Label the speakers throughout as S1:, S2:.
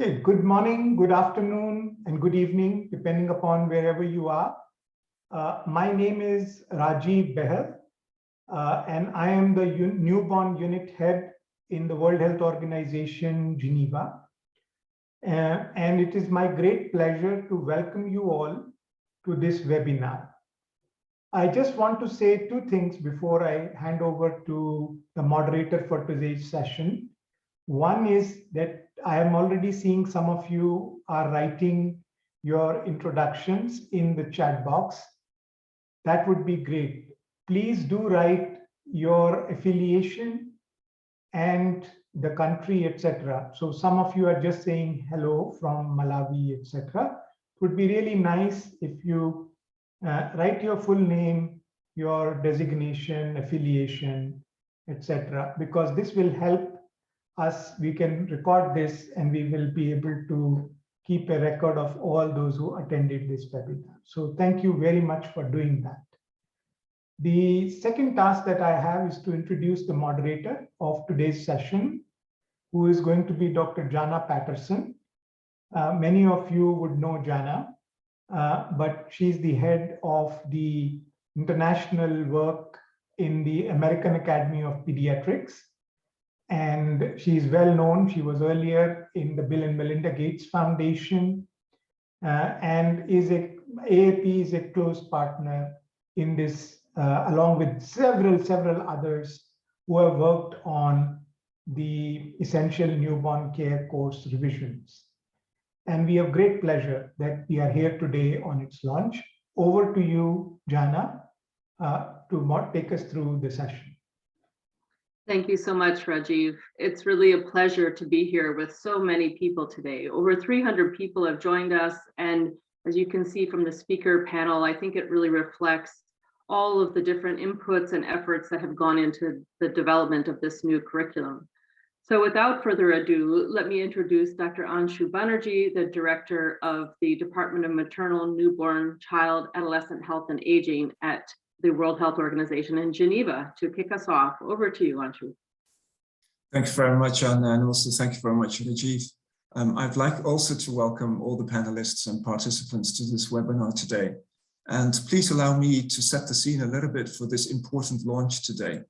S1: Okay, good morning, good afternoon, and good evening, depending upon wherever you are. My name is Rajiv Behel, and I am the newborn unit head in the World Health Organization, Geneva. And it is my great pleasure to welcome you all to this webinar. I just want to say two things before I hand over to the moderator for today's session. One is that I am already seeing some of you are writing your introductions in the chat box. That would be great. Please do write your affiliation and the country, etc. So some of you are just saying hello from Malawi, etc. It would be really nice if you write your full name, your designation, affiliation, etc. because this will help us. We can record this and we will be able to keep a record of all those who attended this webinar. So thank you very much for doing that. The second task that I have is to introduce the moderator of today's session, who is going to be Dr. Jana Patterson. Many of you would know Jana, but she's the head of the international work in the American Academy of Pediatrics. And she's well known. She was earlier in the Bill and Melinda Gates Foundation, and AAP is a close partner in this, along with several others who have worked on the essential newborn care course revisions. And we have great pleasure that we are here today on its launch. Over to you, Jana, to take us through the session.
S2: Thank you so much, Rajiv. It's really a pleasure to be here with so many people today. Over 300 people have joined us, and as you can see from the speaker panel, I think it really reflects all of the different inputs and efforts that have gone into the development of this new curriculum. So without further ado, let me introduce Dr. Anshu Banerjee, the Director of the Department of Maternal, Newborn, Child, Adolescent Health and Aging at the World Health Organization in Geneva, to kick us off. Over to you, Anshu.
S3: Thank you very much, Anna, and also thank you very much, Rajiv. I'd like also to welcome all the panelists and participants to this webinar today. And please allow me to set the scene a little bit for this important launch today.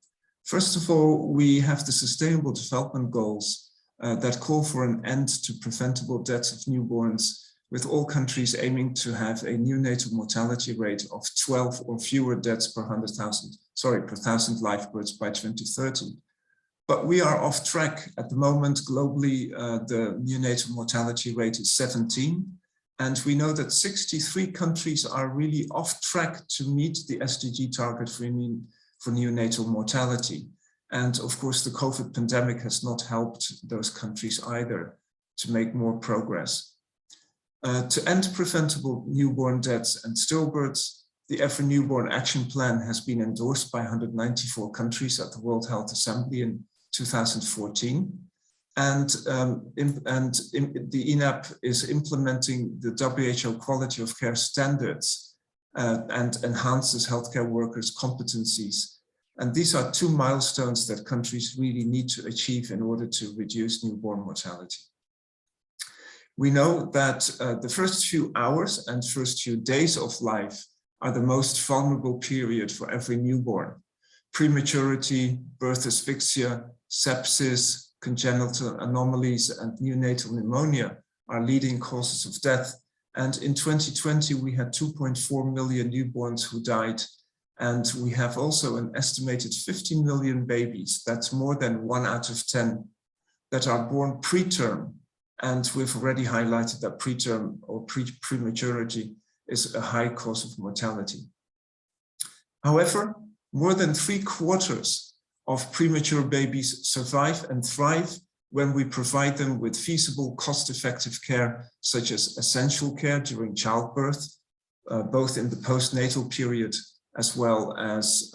S3: First of all, we have the Sustainable Development Goals that call for an end to preventable deaths of newborns, with all countries aiming to have a neonatal mortality rate of 12 or fewer deaths per 1,000 live births by 2030. But we are off track at the moment. Globally, the neonatal mortality rate is 17. And we know that 63 countries are really off track to meet the SDG target for neonatal mortality. And of course, the COVID pandemic has not helped those countries either to make more progress. To end preventable newborn deaths and stillbirths, the Every Newborn Action Plan has been endorsed by 194 countries at the World Health Assembly in 2014. And the ENAP is implementing the WHO quality of care standards and enhances healthcare workers' competencies. And these are two milestones that countries really need to achieve in order to reduce newborn mortality. We know that the first few hours and first few days of life are the most vulnerable period for every newborn. Prematurity, birth asphyxia, sepsis, congenital anomalies, and neonatal pneumonia are leading causes of death. And in 2020, we had 2.4 million newborns who died. And we have also an estimated 50 million babies, that's more than 1 out of 10, that are born preterm. And we've already highlighted that preterm or prematurity is a high cause of mortality. However, more than 3/4 of premature babies survive and thrive when we provide them with feasible, cost-effective care, such as essential care during childbirth, both in the postnatal period as well as,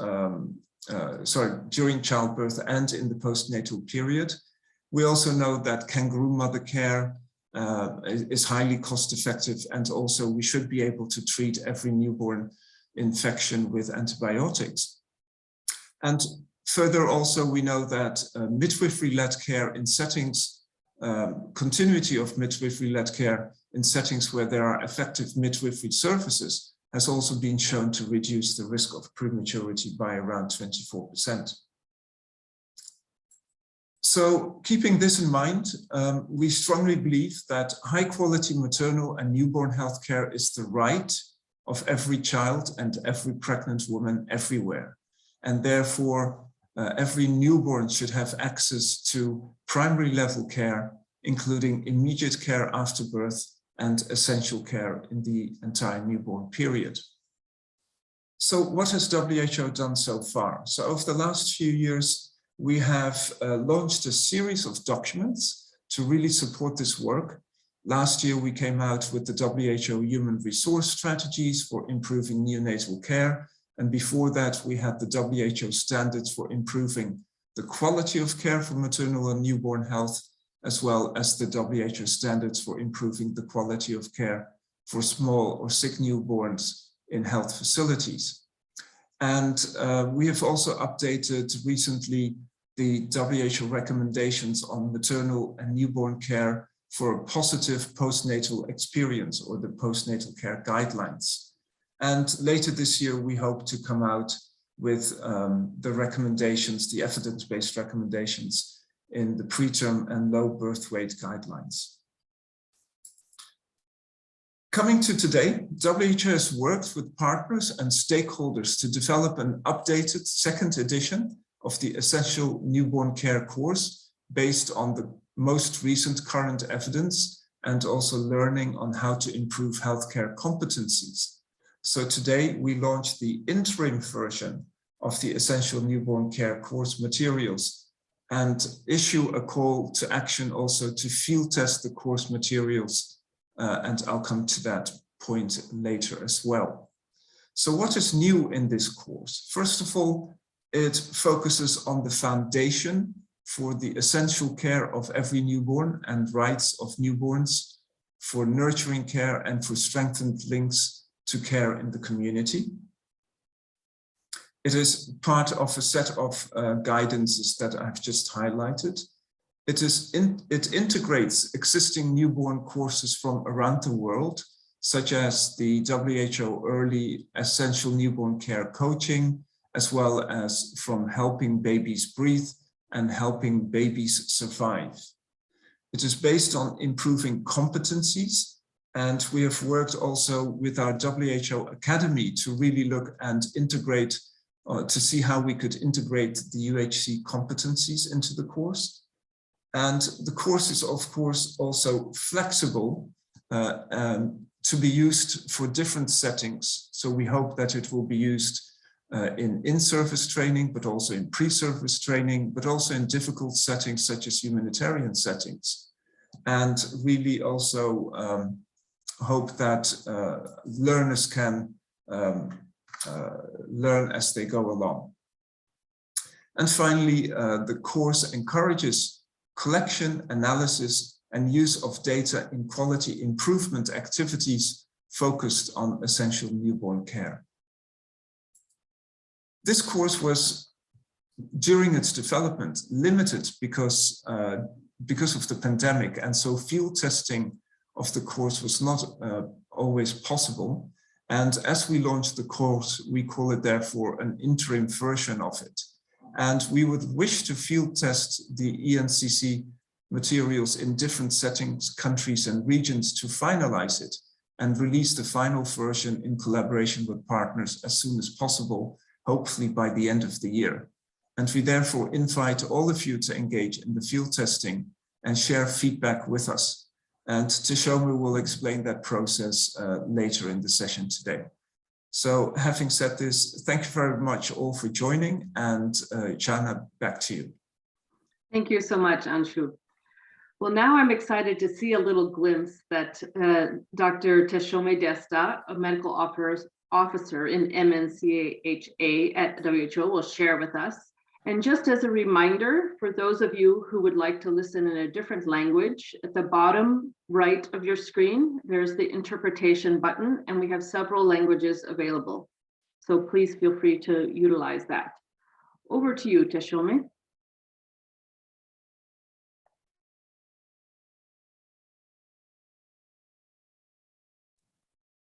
S3: during childbirth and in the postnatal period. We also know that kangaroo mother care is highly cost-effective, and also we should be able to treat every newborn infection with antibiotics. And further, also, we know that midwifery-led care in settings continuity of midwifery-led care in settings where there are effective midwifery services has also been shown to reduce the risk of prematurity by around 24%. So keeping this in mind, we strongly believe that high-quality maternal and newborn healthcare is the right of every child and every pregnant woman everywhere. And therefore, every newborn should have access to primary level care, including immediate care after birth and essential care in the entire newborn period. So what has WHO done so far? So over the last few years, we have launched a series of documents to really support this work. Last year, we came out with the WHO Human Resource Strategies for improving neonatal care. And before that, we had the WHO standards for improving the quality of care for maternal and newborn health, as well as the WHO standards for improving the quality of care for small or sick newborns in health facilities. And we have also updated recently the WHO recommendations on maternal and newborn care for a positive postnatal experience, or the postnatal care guidelines. And later this year, we hope to come out with the recommendations, the evidence-based recommendations in the preterm and low birth weight guidelines. Coming to today, WHO has worked with partners and stakeholders to develop an updated second edition of the Essential Newborn Care course based on the most recent current evidence and also learning on how to improve healthcare competencies. So today we launched the interim version of the Essential Newborn Care course materials and issue a call to action also to field test the course materials. And I'll come to that point later as well. So what is new in this course? First of all, it focuses on the foundation for the essential care of every newborn and rights of newborns, for nurturing care and for strengthened links to care in the community. It is part of a set of guidances that I've just highlighted. It integrates existing newborn courses from around the world, such as the WHO Early Essential Newborn Care Coaching, as well as from Helping Babies Breathe and Helping Babies Survive. It is based on improving competencies, and we have worked also with our WHO Academy to really look and integrate, to see how we could integrate the UHC competencies into the course. And the course is, of course, also flexible to be used for different settings. So we hope that it will be used in-service training, but also in pre-service training, but also in difficult settings such as humanitarian settings. And really also hope that learners can learn as they go along. And finally, the course encourages collection, analysis, and use of data in quality improvement activities focused on essential newborn care. This course was, during its development, limited because of the pandemic, and so field testing of the course was not always possible. And as we launched the course, we call it therefore an interim version of it. And we would wish to field test the ENCC materials in different settings, countries, and regions to finalize it and release the final version in collaboration with partners as soon as possible, hopefully by the end of the year. And we therefore invite all of you to engage in the field testing and share feedback with us. And Teshome will explain that process later in the session today. So having said this, thank you very much all for joining, and Jana, back to you. Thank you so much, Anshu.
S2: Well, now I'm excited to see a little glimpse that Dr. Teshome Desta, a medical officer in MNCHA at WHO, will share with us. And just as a reminder, for those of you who would like to listen in a different language, at the bottom right of your screen, there's the interpretation button, and we have several languages available. So please feel free to utilize that. Over to you, Teshome.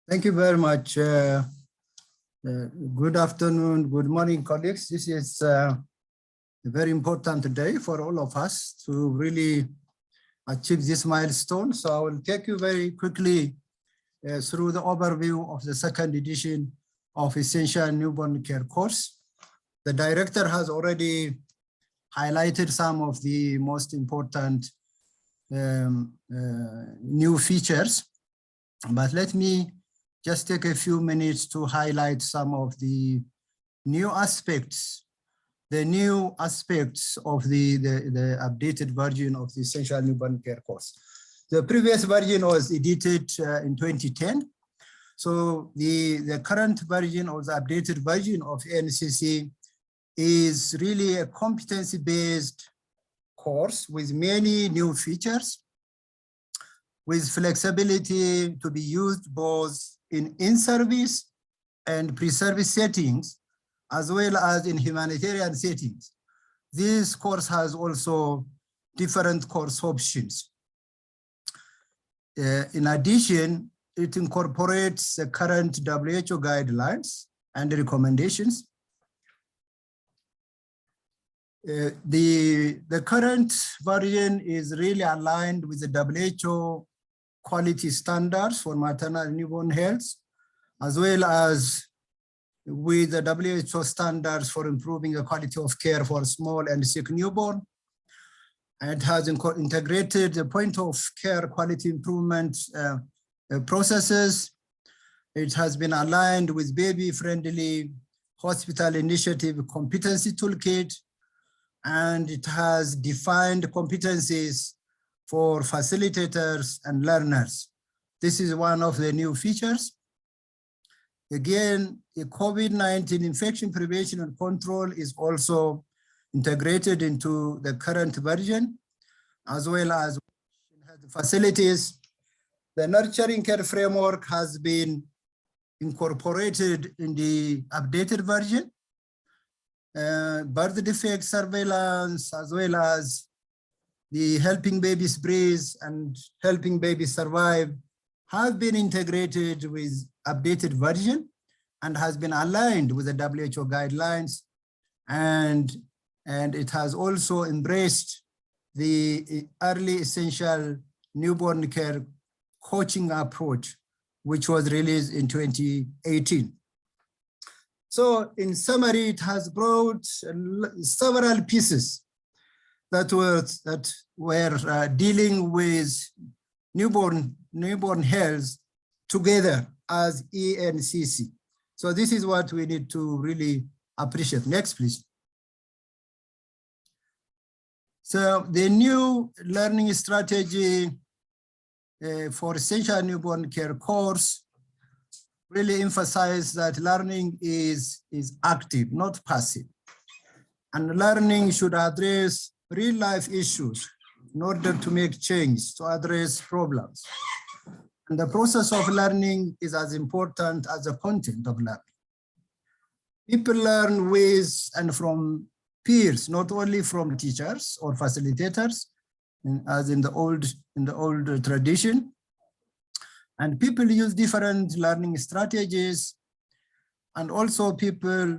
S4: Thank you very much. Good afternoon, good morning, colleagues. This is a very important day for all of us to really achieve this milestone. So I will take you very quickly through the overview of the second edition of Essential Newborn Care course. The director has already highlighted some of the most important new features, but let me just take a few minutes to highlight some of the new aspects, of the updated version of the Essential Newborn Care course. The previous version was edited in 2010. So the current version or the updated version of ENCC is really a competency-based course with many new features, with flexibility to be used both in service and pre-service settings, as well as in humanitarian settings. This course has also different course options. In addition, it incorporates the current WHO guidelines and recommendations. The current version is really aligned with the WHO quality standards for maternal and newborn health, as well as with the WHO standards for improving the quality of care for small and sick newborn. It has integrated the point of care quality improvement processes. It has been aligned with baby-friendly hospital initiative competency toolkit, and it has defined competencies for facilitators and learners. This is one of the new features. Again, the COVID-19 infection prevention and control is also integrated into the current version, as well as the facilities. The nurturing care framework has been incorporated in the updated version. Birth defect surveillance, as well as the helping babies breathe and helping babies survive, have been integrated with updated version and has been aligned with the WHO guidelines. And it has also embraced the early essential newborn care coaching approach, which was released in 2018. So in summary, it has brought several pieces that were dealing with newborn health together as ENCC. So this is what we need to really appreciate. Next, please. So the new learning strategy for Essential Newborn Care course really emphasize that learning is active, not passive. And learning should address real life issues in order to make change, to address problems. And the process of learning is as important as the content of learning. People learn with and from peers, not only from teachers or facilitators, as in the old tradition. And people use different learning strategies, and also people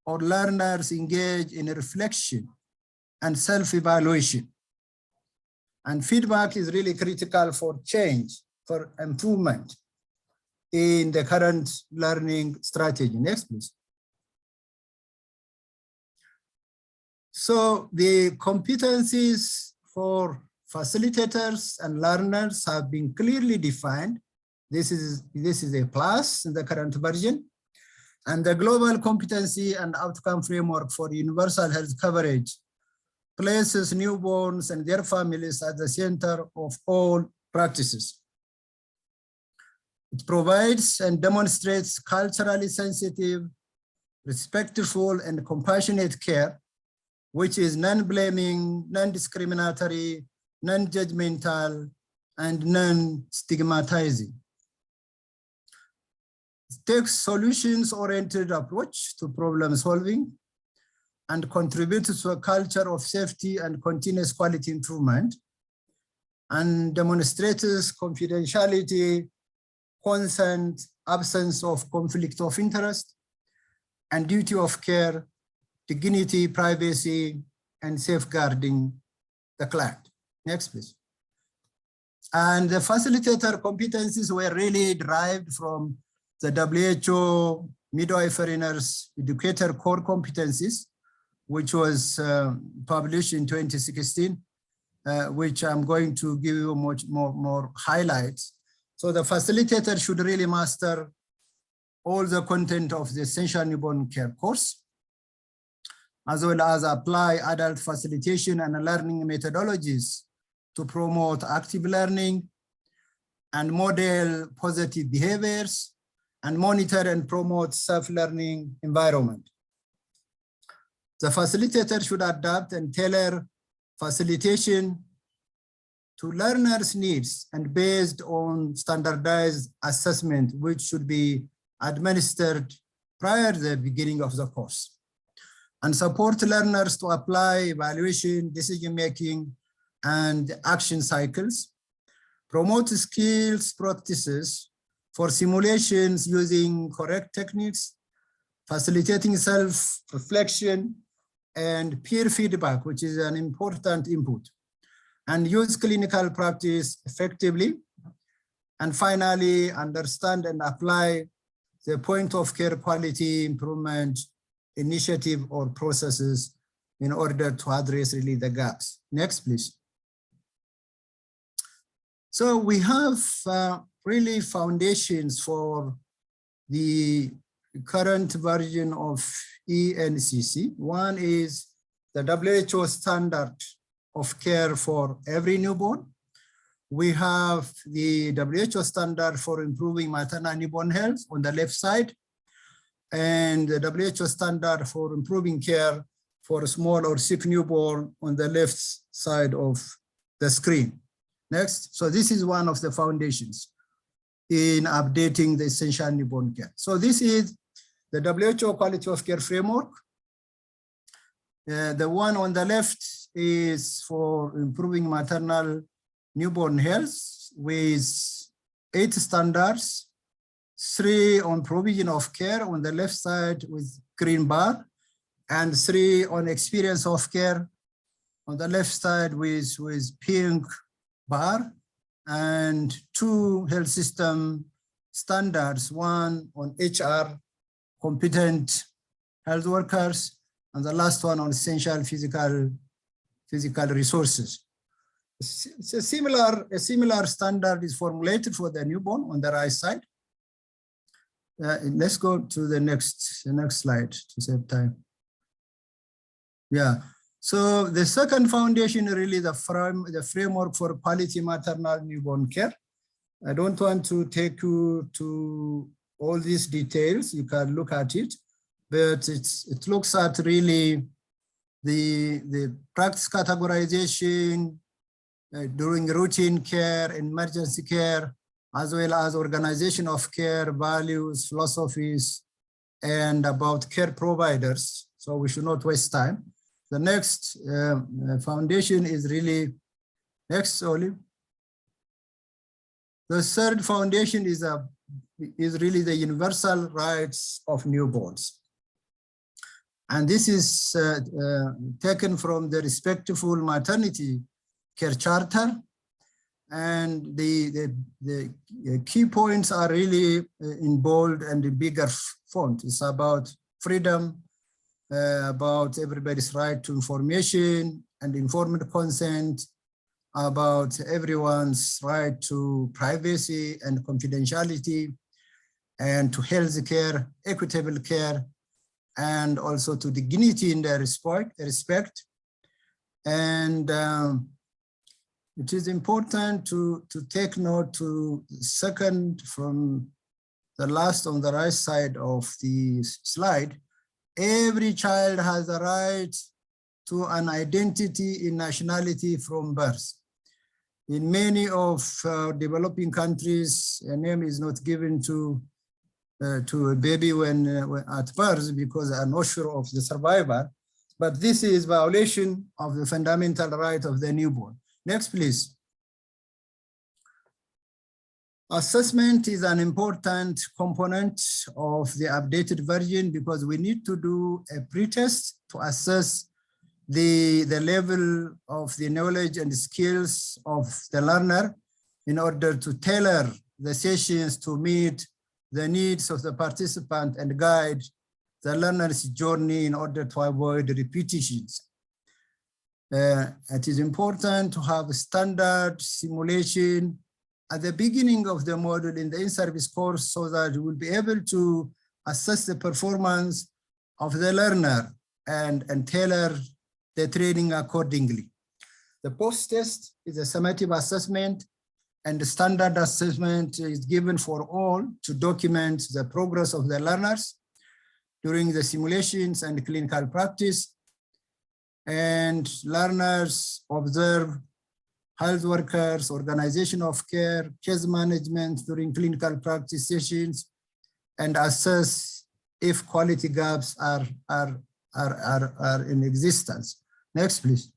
S4: or learners engage in reflection and self-evaluation. And feedback is really critical for change, for improvement in the current learning strategy. Next, please. So the competencies for facilitators and learners have been clearly defined. This is a plus in the current version. And the global competency and outcome framework for universal health coverage places newborns and their families at the center of all practices. It provides and demonstrates culturally sensitive, respectful, and compassionate care, which is non-blaming, non-discriminatory, non-judgmental, and non-stigmatizing. It takes solutions-oriented approach to problem solving and contributes to a culture of safety and continuous quality improvement, and demonstrates confidentiality, consent, absence of conflict of interest, and duty of care, dignity, privacy, and safeguarding the client. Next, please. And the facilitator competencies were really derived from the WHO midwifery nurse educator core competencies, which was published in 2016, which I'm going to give you much more highlights. So the facilitator should really master all the content of the essential newborn care course, as well as apply adult facilitation and learning methodologies to promote active learning and model positive behaviors and monitor and promote self-learning environment. The facilitator should adapt and tailor facilitation to learners' needs and based on standardized assessment, which should be administered prior to the beginning of the course, and support learners to apply evaluation, decision-making, and action cycles, promote skills practices for simulations using correct techniques, facilitating self-reflection and peer feedback, which is an important input, and use clinical practice effectively. And finally, understand and apply the point of care quality improvement initiative or processes in order to address really the gaps. Next, please. So we have really foundations for the current version of ENCC. One is the WHO standard of care for every newborn. We have the WHO standard for improving maternal newborn health on the left side, and the WHO standard for improving care for a small or sick newborn on the left side of the screen. Next. So this is one of the foundations in updating the essential newborn care. So this is the WHO quality of care framework. The one on the left is for improving maternal newborn health with 8 standards, 3 on provision of care on the left side with green bar, and 3 on experience of care on the left side with pink bar, and 2 health system standards, 1 on HR, competent health workers, and the last one on essential physical resources. It's a similar standard is formulated for the newborn on the right side. Let's go to the next slide to save time. Yeah. So the second foundation really the framework for quality maternal newborn care. I don't want to take you to all these details. You can look at it, but it looks at really the practice categorization during routine care, emergency care, as well as organization of care, values, philosophies, and about care providers. So we should not waste time. The next foundation is really, next, Olive. The third foundation is really the universal rights of newborns. And this is taken from the Respectful Maternity Care Charter. And the key points are really in bold and in bigger font. It's about freedom, about everybody's right to information and informed consent, about everyone's right to privacy and confidentiality, and to health care, equitable care, and also to dignity in their respect. And it is important to take note to second from the last on the right side of the slide. Every child has the right to an identity in nationality from birth. In many of developing countries, a name is not given to a baby when at birth because they are not sure of the survivor. But this is violation of the fundamental right of the newborn. Next, please. Assessment is an important component of the updated version because we need to do a pretest to assess the level of the knowledge and skills of the learner in order to tailor the sessions to meet the needs of the participant and guide the learner's journey in order to avoid repetitions. It is important to have a standard simulation at the beginning of the module in the in-service course so that you will be able to assess the performance of the learner and tailor the training accordingly. The post-test is a summative assessment, and the standard assessment is given for all to document the progress of the learners during the simulations and clinical practice. And learners observe health workers, organization of care, case management during clinical practice sessions, and assess if quality gaps are in existence. Next, please.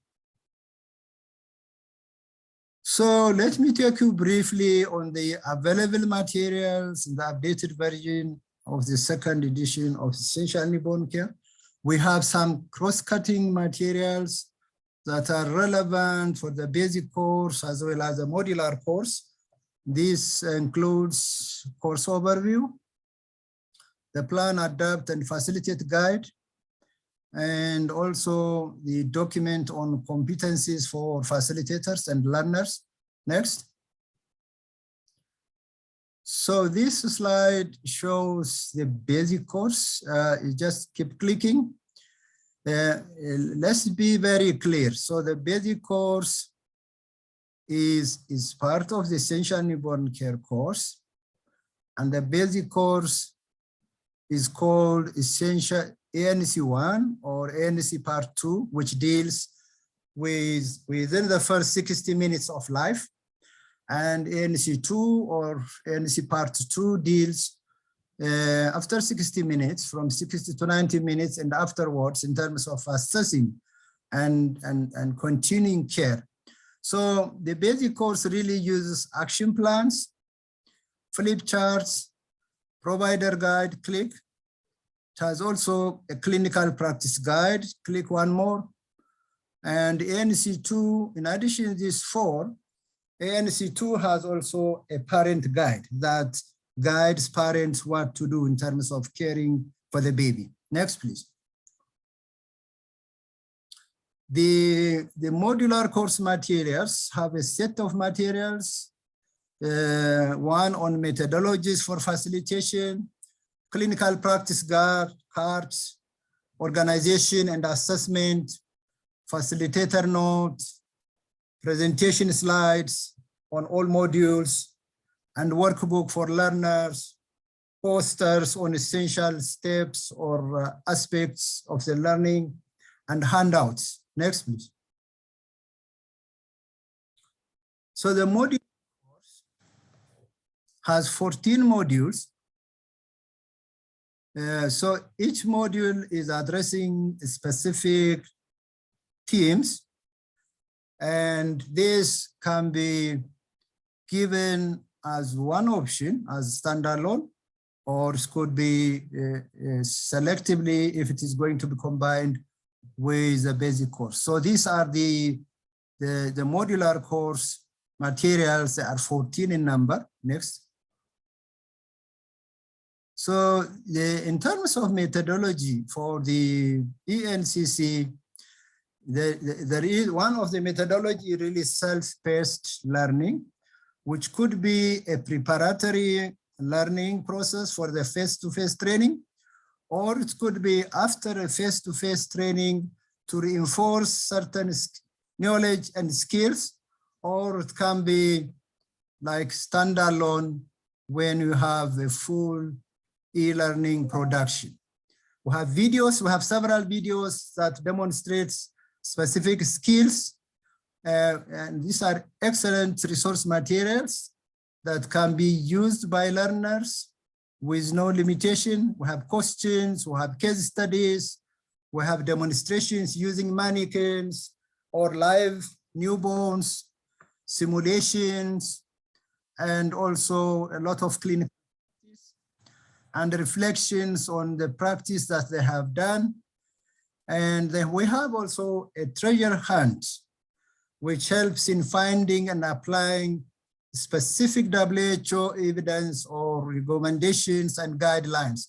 S4: So let me take you briefly on the available materials in the updated version of the second edition of Essential Newborn Care. We have some cross-cutting materials that are relevant for the basic course as well as the modular course. This includes course overview, the plan, adapt, and facilitate guide, and also the document on competencies for facilitators and learners. Next. So this slide shows the basic course. You just keep clicking. Let's be very clear. So the basic course is part of the Essential Newborn Care course. And the basic course is called Essential ENCC 1 or ENCC Part 2, which deals with within the first 60 minutes of life. And ENCC 2 or ENCC Part 2 deals after 60 minutes, from 60 to 90 minutes and afterwards in terms of assessing and continuing care. So the basic course really uses action plans, flip charts, provider guide, click. It has also a clinical practice guide, click one more. And ENCC 2, in addition to these four, ENCC 2 has also a parent guide that guides parents what to do in terms of caring for the baby. Next, please. The modular course materials have a set of materials, one on methodologies for facilitation, clinical practice guide, cards, organization and assessment, facilitator notes, presentation slides on all modules, and workbook for learners, posters on essential steps or aspects of the learning, and handouts. Next, please. So the module course has 14 modules. So each module is addressing specific themes, and this can be given as one option as standalone, or it could be selectively if it is going to be combined with the basic course. So these are the modular course materials. There are 14 in number. Next. So in terms of methodology for the ENCC, there is one of the methodology really self-paced learning, which could be a preparatory learning process for the face-to-face training, or it could be after a face-to-face training to reinforce certain knowledge and skills, or it can be like standalone when you have a full e-learning production. We have videos, we have several videos that demonstrates specific skills, and these are excellent resource materials that can be used by learners with no limitation. We have questions, we have case studies, we have demonstrations using mannequins or live newborns, simulations, and also a lot of clinical and reflections on the practice that they have done. And then we have also a treasure hunt, which helps in finding and applying specific WHO evidence or recommendations and guidelines.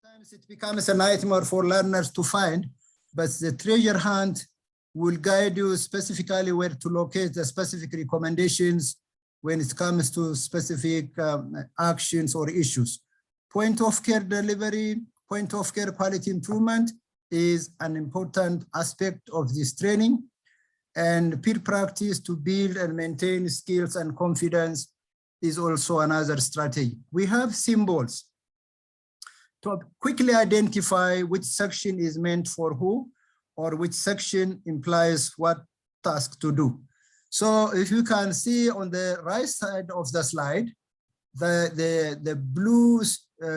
S4: Sometimes it becomes a nightmare for learners to find, but the treasure hunt will guide you specifically where to locate the specific recommendations when it comes to specific actions or issues. Point of care delivery, point of care quality improvement is an important aspect of this training, and peer practice to build and maintain skills and confidence is also another strategy. We have symbols to quickly identify which section is meant for who, or which section implies what task to do. So if you can see on the right side of the slide, the blue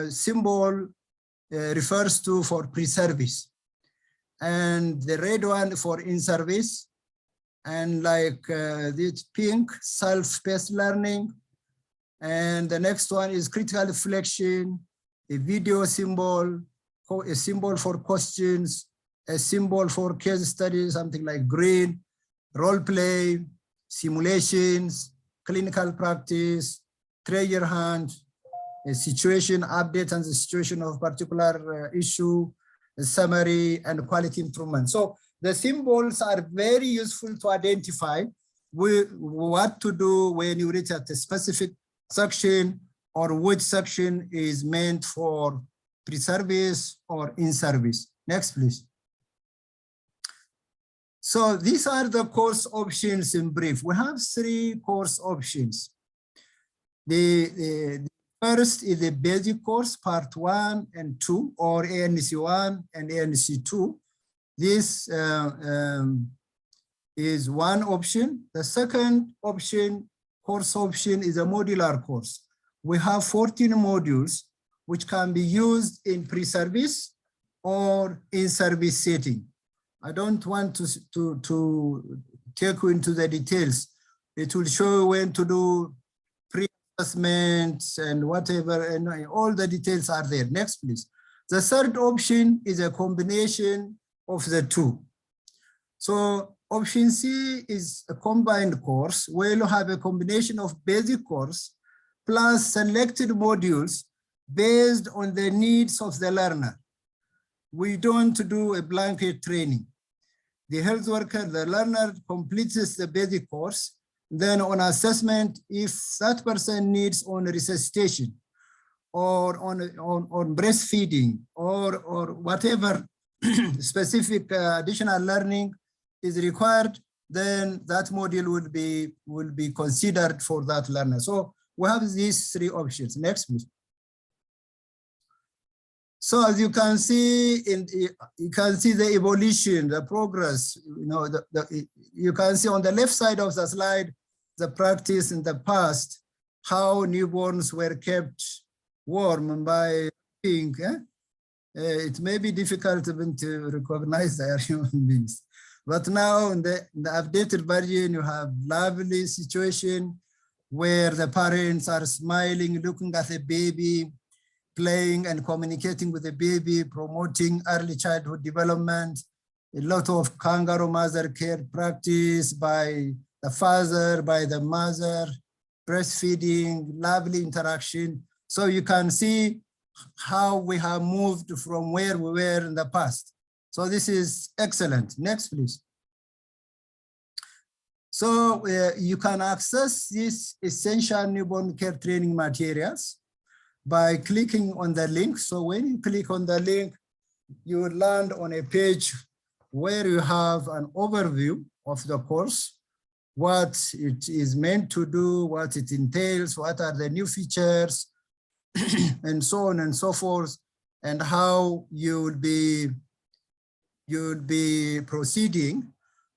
S4: symbol refers to for pre-service, and the red one for in-service, and like this pink, self-paced learning, and the next one is critical reflection, a video symbol, a symbol for questions, a symbol for case studies, something like green, role play, simulations, clinical practice, treasure hunt, a situation update on the situation of particular issue, a summary, and quality improvement. So the symbols are very useful to identify what to do when you reach at a specific section, or which section is meant for pre-service or in-service. Next, please. So these are the course options in brief. We have 3 course options. The first is the basic course, part 1 and 2, or ANC 1 and ANC 2. This is one option. The second option, course option, is a modular course. We have 14 modules which can be used in pre-service or in-service setting. I don't want to take you into the details. It will show you when to do pre-assessments and whatever, and all the details are there. Next, please. The third option is a combination of the 2. So option C is a combined course where you have a combination of basic course plus selected modules based on the needs of the learner. We don't do a blanket training. The health worker, the learner, completes the basic course. Then on assessment, if that person needs on resuscitation or on breastfeeding or whatever specific additional learning is required, then that module will be considered for that learner. So we have these 3 options. Next, please. So as you can see, you can see the evolution, the progress. You know, you can see on the left side of the slide the practice in the past, how newborns were kept warm by pink. It may be difficult even to recognize they are human beings, but now in the updated version, you have lovely situation where the parents are smiling, looking at the baby, playing and communicating with the baby, promoting early childhood development, a lot of kangaroo mother care practice by the father, by the mother, breastfeeding, lovely interaction. So you can see how we have moved from where we were in the past. So this is excellent. Next, please. So you can access these essential newborn care training materials by clicking on the link. So when you click on the link, you will land on a page where you have an overview of the course, what it is meant to do, what it entails, what are the new features, and so on and so forth, and how you will be proceeding.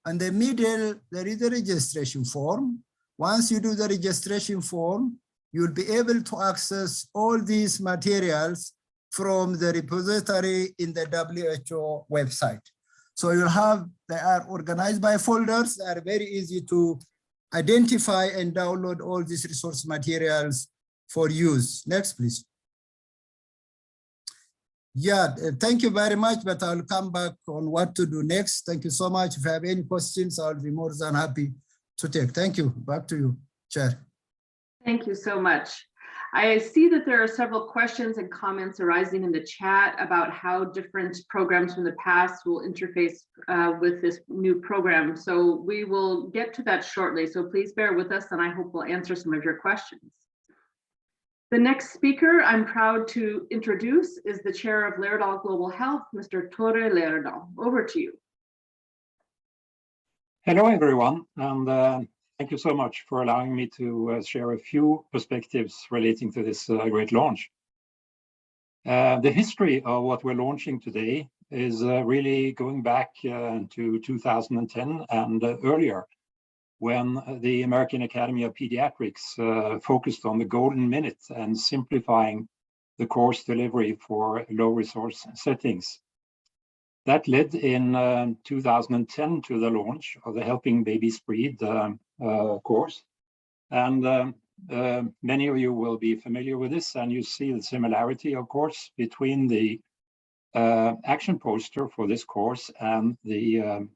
S4: In the middle, there is a registration form. Once you do the registration form, you'll be able to access all these materials from the repository in the WHO website. So you'll have, they are organized by folders. They are very easy to identify and download all these resource materials for use. Next, please. Yeah, thank you very much, but I'll come back on what to do next. Thank you so much. If you have any questions, I'll be more than happy to take. Thank you. Back to you, Chair.
S2: Thank you so much. I see that there are several questions and comments arising in the chat about how different programs from the past will interface with this new program. So we will get to that shortly. So please bear with us, and I hope we'll answer some of your questions. The next speaker I'm proud to introduce is the chair of Laerdal Global Health, Mr. Tore Laerdal. Over to you.
S5: Hello, everyone, and thank you so much for allowing me to share a few perspectives relating to this great launch. The history of what we're launching today is really going back to 2010 and earlier, when the American Academy of Pediatrics focused on the golden minute and simplifying the course delivery for low resource settings. That led in 2010 to the launch of the Helping Babies Breathe course. And many of you will be familiar with this, and you see the similarity, of course, between the action poster for this course and the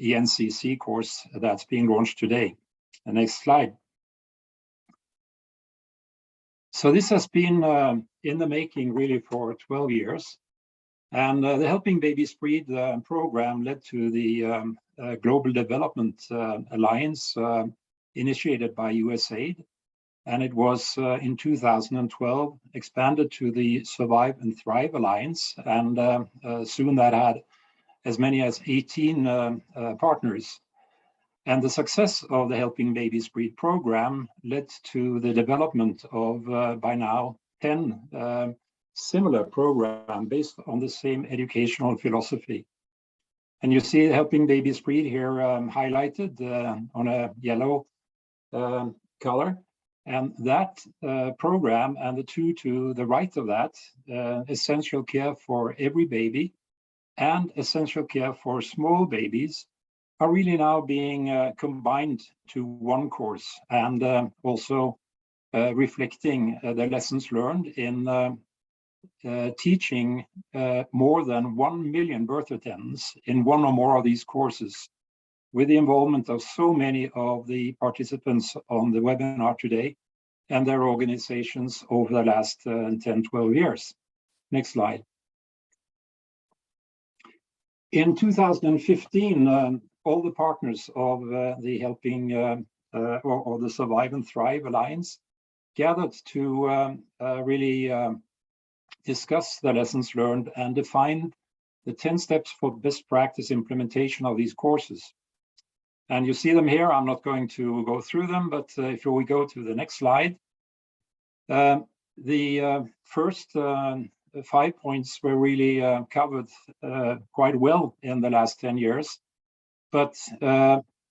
S5: ENCC course that's being launched today. The next slide. So this has been in the making really for 12 years. And the Helping Babies Breathe program led to the Global Development Alliance initiated by USAID. And it was in 2012 expanded to the Survive and Thrive Alliance. And soon that had as many as 18 partners. And the success of the Helping Babies Breathe program led to the development of, by now, 10 similar programs based on the same educational philosophy. And you see Helping Babies Breathe here highlighted on a yellow color. And that program and the two to the right of that, essential care for every baby and essential care for small babies, are really now being combined to one course, and also reflecting the lessons learned in teaching more than 1 million birth attendants in one or more of these courses, with the involvement of so many of the participants on the webinar today and their organizations over the last 10, 12 years. Next slide. In 2015, all the partners of the Helping or the Survive and Thrive Alliance gathered to really discuss the lessons learned and define the 10 steps for best practice implementation of these courses. And you see them here. I'm not going to go through them, but if we go to the next slide, the first 5 points were really covered quite well in the last 10 years. But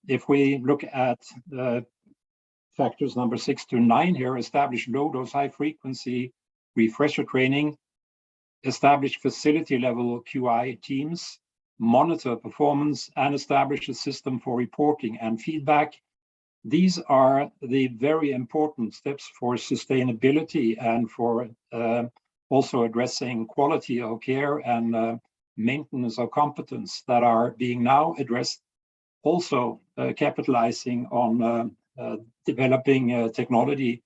S5: if we look at factors number 6 to 9 here, establish low dose, high frequency refresher training, establish facility level QI teams, monitor performance, and establish a system for reporting and feedback. These are the very important steps for sustainability and for also addressing quality of care and maintenance of competence that are being now addressed, also capitalizing on developing technology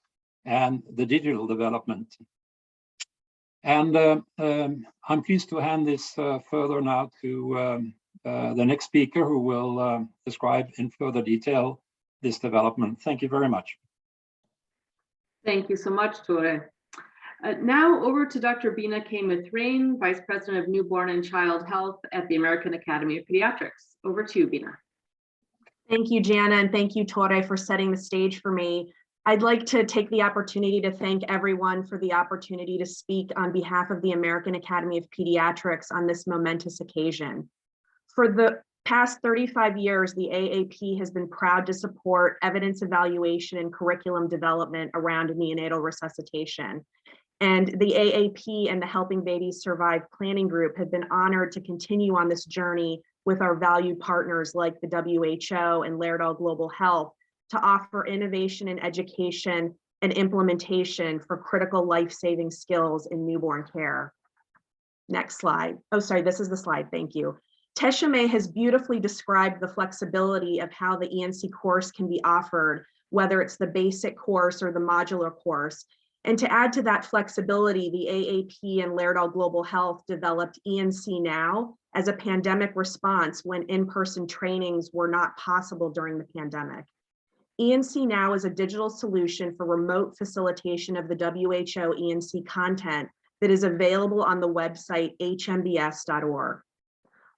S5: and the digital development. And I'm pleased to hand this further now to the next speaker, who will describe in further detail this development. Thank you very much.
S2: Thank you so much, Tore. Now over to Dr. Bina K. Mithrain, Vice President of Newborn and Child Health at the American Academy of Pediatrics. Over to you, Bina.
S6: Thank you, Jana, and thank you, Tore, for setting the stage for me. I'd like to take the opportunity to thank everyone for the opportunity to speak on behalf of the American Academy of Pediatrics on this momentous occasion. For the past 35 years, the AAP has been proud to support evidence evaluation and curriculum development around neonatal resuscitation. And the AAP and the Helping Babies Survive Planning Group have been honored to continue on this journey with our valued partners like the WHO and Laerdal Global Health to offer innovation in education and implementation for critical life-saving skills in newborn care. Next slide. Oh, sorry, this is the slide, thank you. Teshome has beautifully described the flexibility of how the ENC course can be offered, whether it's the basic course or the modular course. And to add to that flexibility, the AAP and Laerdal Global Health developed ENC Now as a pandemic response when in-person trainings were not possible during the pandemic. ENC Now is a digital solution for remote facilitation of the WHO ENC content that is available on the website hmbs.org.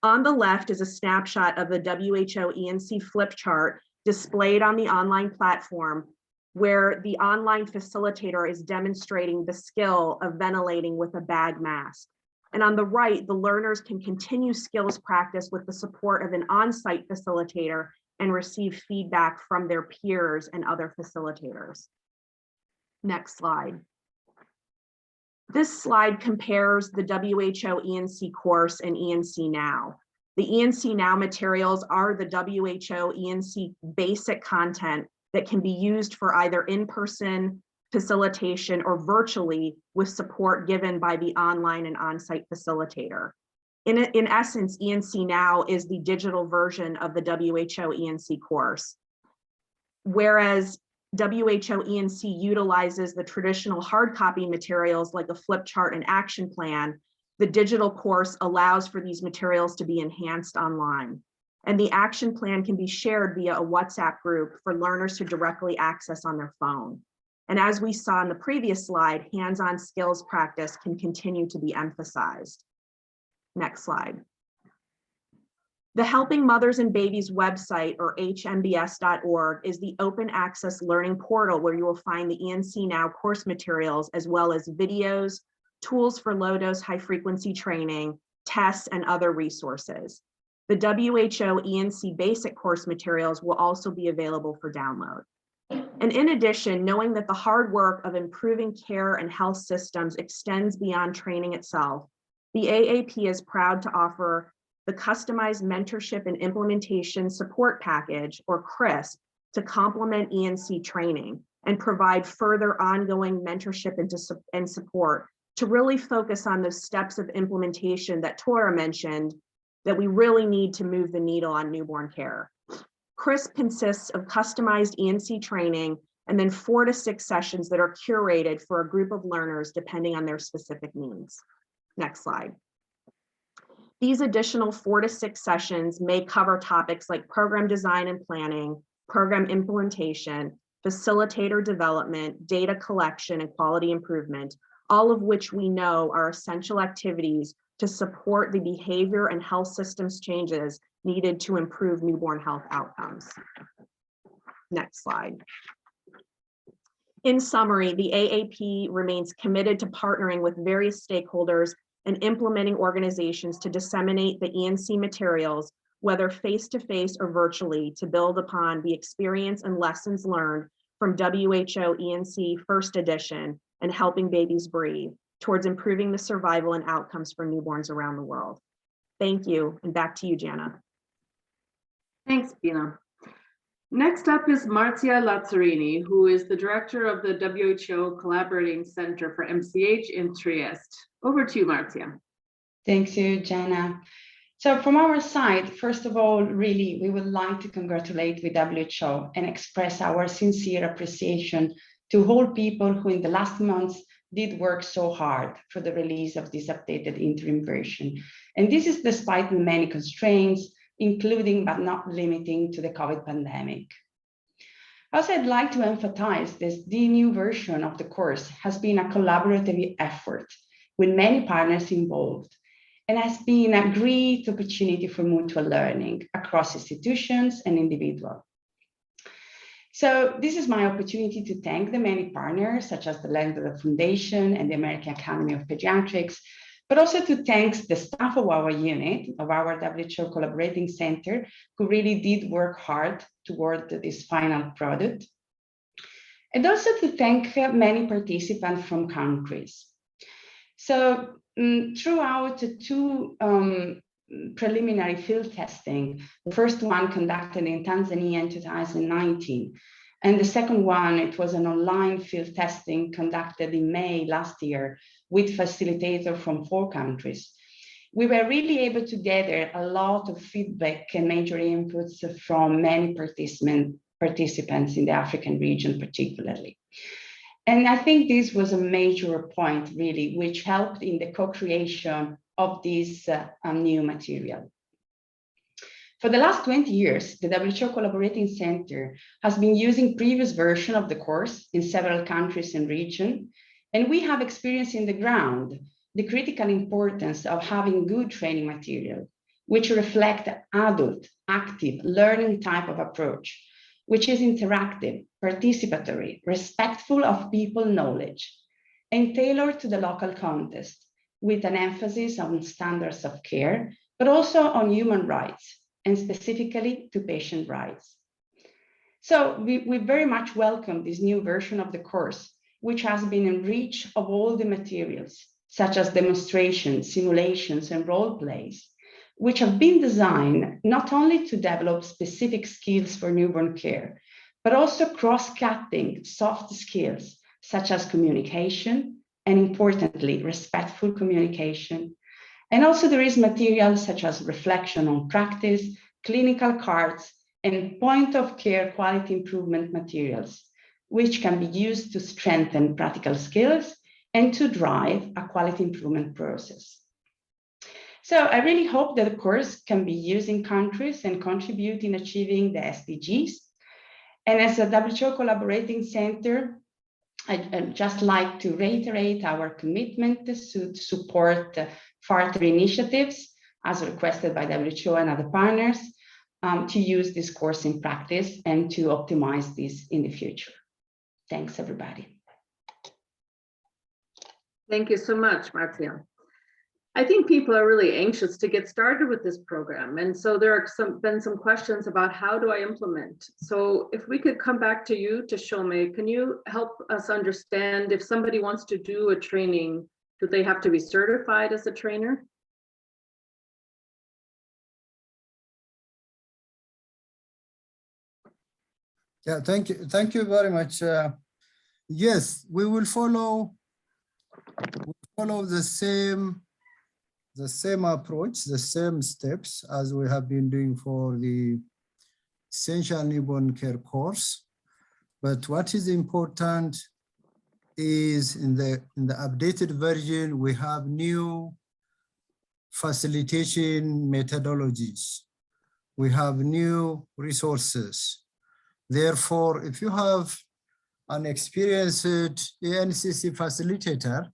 S6: On the left is a snapshot of the WHO ENC flip chart displayed on the online platform, where the online facilitator is demonstrating the skill of ventilating with a bag mask. And on the right, the learners can continue skills practice with the support of an on-site facilitator and receive feedback from their peers and other facilitators. Next slide. This slide compares the WHO ENC course and ENC Now. The ENC Now materials are the WHO ENC basic content that can be used for either in-person facilitation or virtually with support given by the online and on-site facilitator. In essence, ENC Now is the digital version of the WHO ENC course. Whereas WHO ENC utilizes the traditional hard copy materials like a flip chart and action plan, the digital course allows for these materials to be enhanced online. And the action plan can be shared via a WhatsApp group for learners to directly access on their phone. And as we saw in the previous slide, hands-on skills practice can continue to be emphasized. Next slide. The Helping Mothers and Babies website, or hmbs.org, is the open access learning portal where you will find the ENC Now course materials, as well as videos, tools for low-dose high-frequency training, tests, and other resources. The WHO ENC basic course materials will also be available for download. And in addition, knowing that the hard work of improving care and health systems extends beyond training itself, the AAP is proud to offer the Customized Mentorship and Implementation Support Package, or CRISP, to complement ENC training and provide further ongoing mentorship and support to really focus on those steps of implementation that Tora mentioned that we really need to move the needle on newborn care. CRISP consists of customized ENC training and then 4 to 6 sessions that are curated for a group of learners depending on their specific needs. Next slide. These additional 4 to 6 sessions may cover topics like program design and planning, program implementation, facilitator development, data collection, and quality improvement, all of which we know are essential activities to support the behavior and health systems changes needed to improve newborn health outcomes. Next slide. In summary, the AAP remains committed to partnering with various stakeholders and implementing organizations to disseminate the ENC materials, whether face-to-face or virtually, to build upon the experience and lessons learned from WHO ENC First Edition and Helping Babies Breathe towards improving the survival and outcomes for newborns around the world. Thank you, and back to you, Jana.
S2: Thanks, Pina. Next up is Marzia Lazzarini, who is the director of the WHO Collaborating Center for MCH in Trieste. Over to you, Marzia.
S7: Thanks you, Jana. So from our side, first of all, really, we would like to congratulate the WHO and express our sincere appreciation to all people who in the last months did work so hard for the release of this updated interim version. And this is despite many constraints, including but not limiting to the COVID pandemic. Also, I'd like to emphasize this, the new version of the course has been a collaborative effort with many partners involved and has been a great opportunity for mutual learning across institutions and individuals. So this is my opportunity to thank the many partners, such as the Laerdal Foundation and the American Academy of Pediatrics, but also to thank the staff of our unit, of our WHO Collaborating Center, who really did work hard toward this final product. And also to thank many participants from countries. So throughout the 2 preliminary field testing, the first one conducted in Tanzania in 2019, And the second one, it was an online field testing conducted in May last year with facilitators from 4 countries. We were really able to gather a lot of feedback and major inputs from many participants in the African region particularly. And I think this was a major point really, which helped in the co-creation of this new material. For the last 20 years, the WHO Collaborating Center has been using previous version of the course in several countries and regions, and we have experienced in the ground the critical importance of having good training material, which reflect adult, active, learning type of approach, which is interactive, participatory, respectful of people knowledge, and tailored to the local context, with an emphasis on standards of care, but also on human rights, and specifically to patient rights. So we very much welcome this new version of the course, which has been enriched of all the materials, such as demonstrations, simulations, and role plays, which have been designed not only to develop specific skills for newborn care, but also cross-cutting soft skills, such as communication, and importantly, respectful communication. And also there is material such as reflection on practice, clinical cards, and point of care quality improvement materials, which can be used to strengthen practical skills and to drive a quality improvement process. So I really hope that the course can be used in countries and contribute in achieving the SDGs. And as a WHO Collaborating Center, I'd just like to reiterate our commitment to support further initiatives as requested by WHO and other partners to use this course in practice and to optimize this in the future. Thanks, everybody.
S2: Thank you so much, Marcia. I think people are really anxious to get started with this program. And so there are been some questions about how do I implement? So if we could come back to you, Tashome, can you help us understand if somebody wants to do a training, do they have to be certified as a trainer?
S4: Yeah, thank you. Thank you very much. Yes, we will follow the same approach, the same steps as we have been doing for the essential newborn care course. But what is important is in the updated version, we have new facilitation methodologies. We have new resources. Therefore, if you have an experienced ENCC facilitator,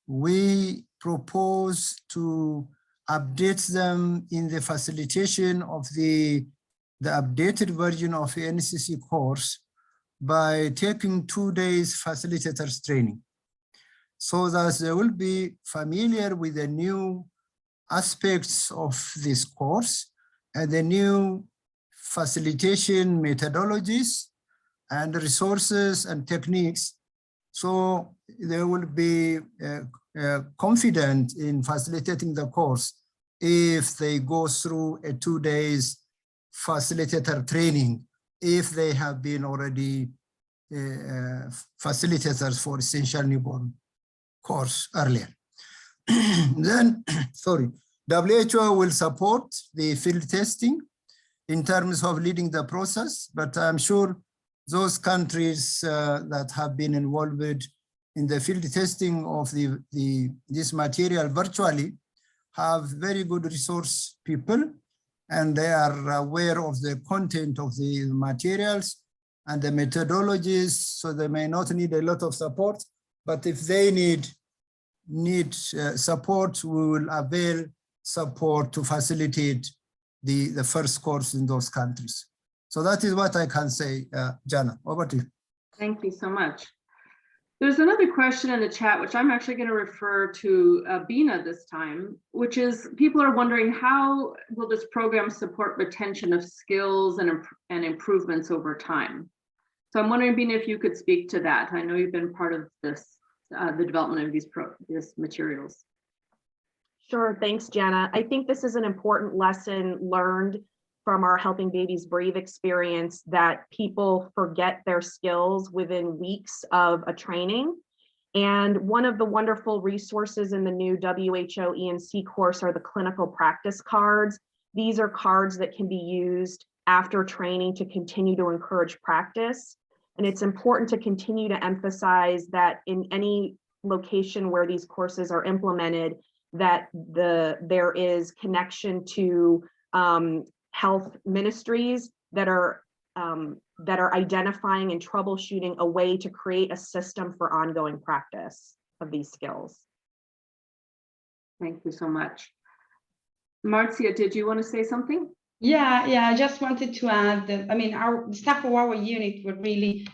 S4: we propose to update them in the facilitation of the updated version of ENCC course by taking 2 days facilitators training, so that they will be familiar with the new aspects of this course and the new facilitation methodologies and resources and techniques. So they will be confident in facilitating the course if they go through a 2 days facilitator training, if they have been already facilitators for essential newborn course earlier. Then, sorry, WHO will support the field testing in terms of leading the process, but I'm sure those countries that have been involved in the field testing of this material virtually have very good resource people, and they are aware of the content of the materials and the methodologies, so they may not need a lot of support, but if they need support, we will avail support to facilitate the first course in those countries. So that is what I can say, Jana, over to you.
S2: Thank you so much. There's another question in the chat, which I'm actually going to refer to Bina this time, which is people are wondering how will this program support retention of skills and improvements over time? So I'm wondering, Bina, if you could speak to that. I know you've been part of this, the development of these materials.
S6: Sure, thanks, Jana. I think this is an important lesson learned from our Helping Babies Breathe experience that people forget their skills within weeks of a training. And one of the wonderful resources in the new WHO ENCC course are the clinical practice cards. These are cards that can be used after training to continue to encourage practice. And it's important to continue to emphasize that in any location where these courses are implemented, that there is connection to health ministries that are identifying and troubleshooting a way to create a system for ongoing practice of these skills.
S2: Thank you so much. Marcia, did you want to say something?
S7: Yeah, I just wanted to add that, I mean, the staff of our unit were really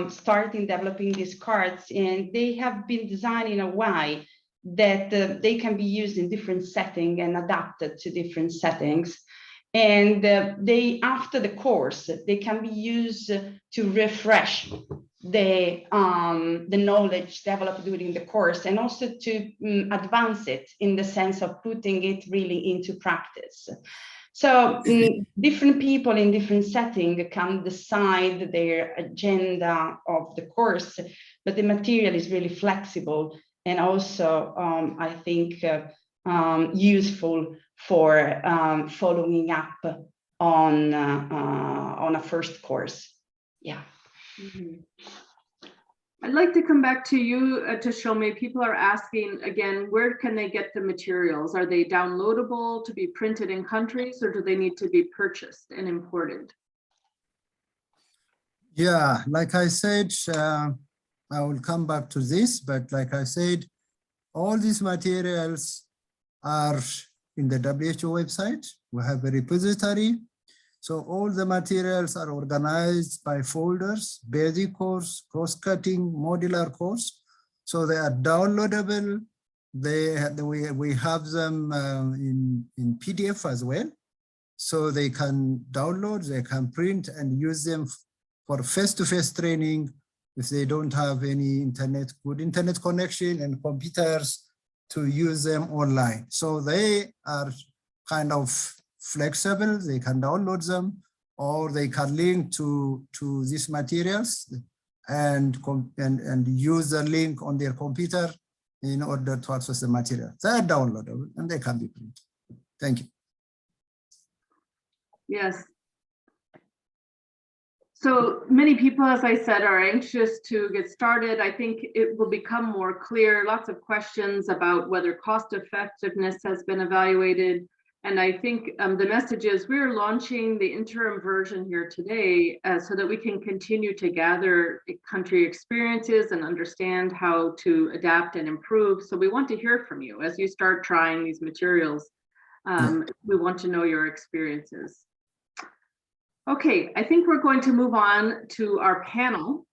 S7: starting developing these cards, and they have been designed in a way that they can be used in different settings and adapted to different settings. And they, after the course, they can be used to refresh the knowledge developed during the course, and also to advance it in the sense of putting it really into practice. So different people in different settings can decide their agenda of the course, but the material is really flexible and also, I think, useful for following up on a first course. Yeah.
S2: Mm-hmm. I'd like to come back to you, Tashome. People are asking again, where can they get the materials? Are they downloadable to be printed in countries, or do they need to be purchased and imported?
S4: Yeah, like I said, I will come back to this, but like I said, all these materials are in the WHO website. We have a repository. So all the materials are organized by folders: basic course, cross-cutting, modular course. So they are downloadable. We have them in PDF as well. So they can download, they can print and use them for face-to-face training if they don't have any good internet connection and computers to use them online. So they are kind of flexible. They can download them, or they can link to these materials and use the link on their computer in order to access the material. They are downloadable and they can be printed. Thank you.
S2: Yes. So many people, as I said, are anxious to get started. I think it will become more clear. Lots of questions about whether cost effectiveness has been evaluated. And I think the message is we're launching the interim version here today so that we can continue to gather country experiences and understand how to adapt and improve. So we want to hear from you as you start trying these materials. We want to know your experiences. Okay, I think we're going to move on to our panel.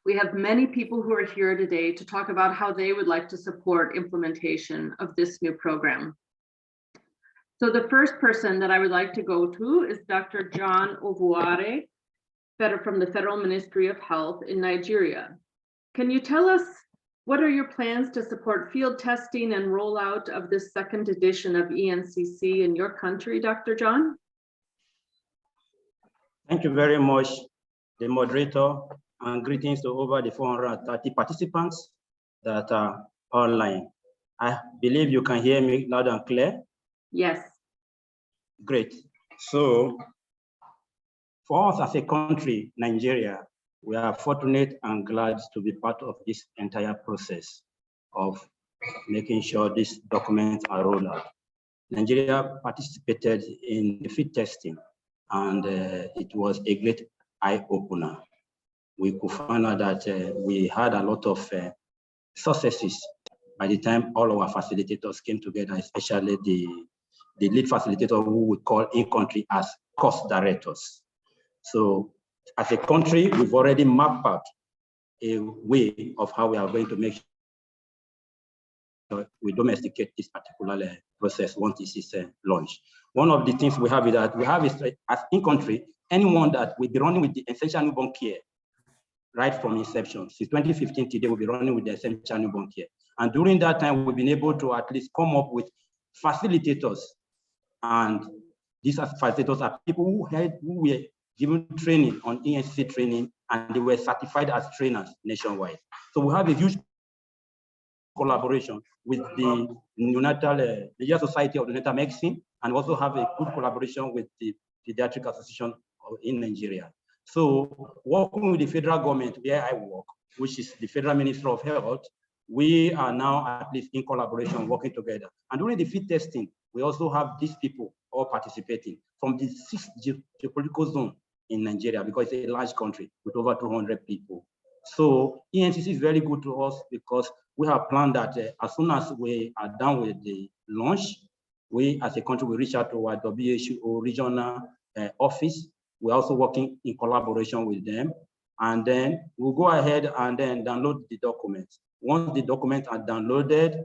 S2: We have many people who are here today to talk about how they would like to support implementation of this new program. So the first person that I would like to go to is Dr. John Ovuare, from the Federal Ministry of Health in Nigeria. Can you tell us what are your plans to support field testing and rollout of this second edition of ENCC in your country, Dr. John?
S8: Thank you very much, the moderator, and greetings to over the 430 participants that are online. I believe you can hear me loud and clear.
S2: Yes.
S8: Great. So for us as a country, Nigeria, we are fortunate and glad to be part of this entire process of making sure these documents are rolled out. Nigeria participated in the field testing, and it was a great eye-opener. We could find out that we had a lot of successes by the time all our facilitators came together, especially the lead facilitator, who we call in country as cost directors. So as a country, we've already mapped out a way of how we are going to make sure we domesticate this particular process once this is launched. One of the things we have is that we have, as in country, anyone that will be running with the essential newborn care right from inception. Since 2015 today, we'll be running with the essential newborn care. And during that time, we've been able to at least come up with facilitators and these facilitators are people who were given training on ENCC training, and they were certified as trainers nationwide. So we have a huge collaboration with the Nigeria Society of Neonatal Medicine, and also have a good collaboration with the Pediatric Association in Nigeria. So working with the federal government where I work, which is the Federal Ministry of Health, we are now at least in collaboration working together. And during the fit testing, we also have these people all participating from the 6 geopolitical zones in Nigeria, because it's a large country with over 200 people. So ENCC is very good to us because we have planned that as soon as we are done with the launch, we as a country will reach out to our WHO regional office. We're also working in collaboration with them. And then we'll go ahead and then download the documents. Once the documents are downloaded,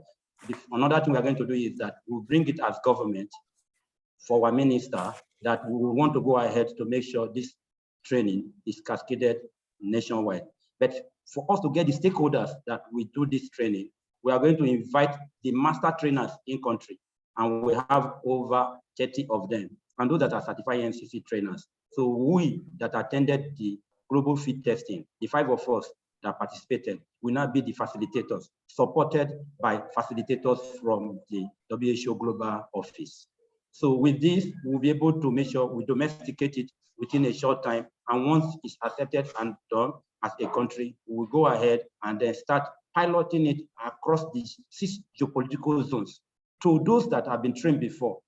S8: another thing we're going to do is that we'll bring it as government for our minister, that we want to go ahead to make sure this training is cascaded nationwide. But for us to get the stakeholders that we do this training, we are going to invite the master trainers in country, and we have over 30 of them, and those that are certified ENCC trainers. So we that attended the global fit testing, the 5 of us that participated, will now be the facilitators, supported by facilitators from the WHO Global Office. So with this, we'll be able to make sure we domesticate it within a short time. And once it's accepted and done as a country, we'll go ahead and then start piloting it across the 6 geopolitical zones to those that have been trained before,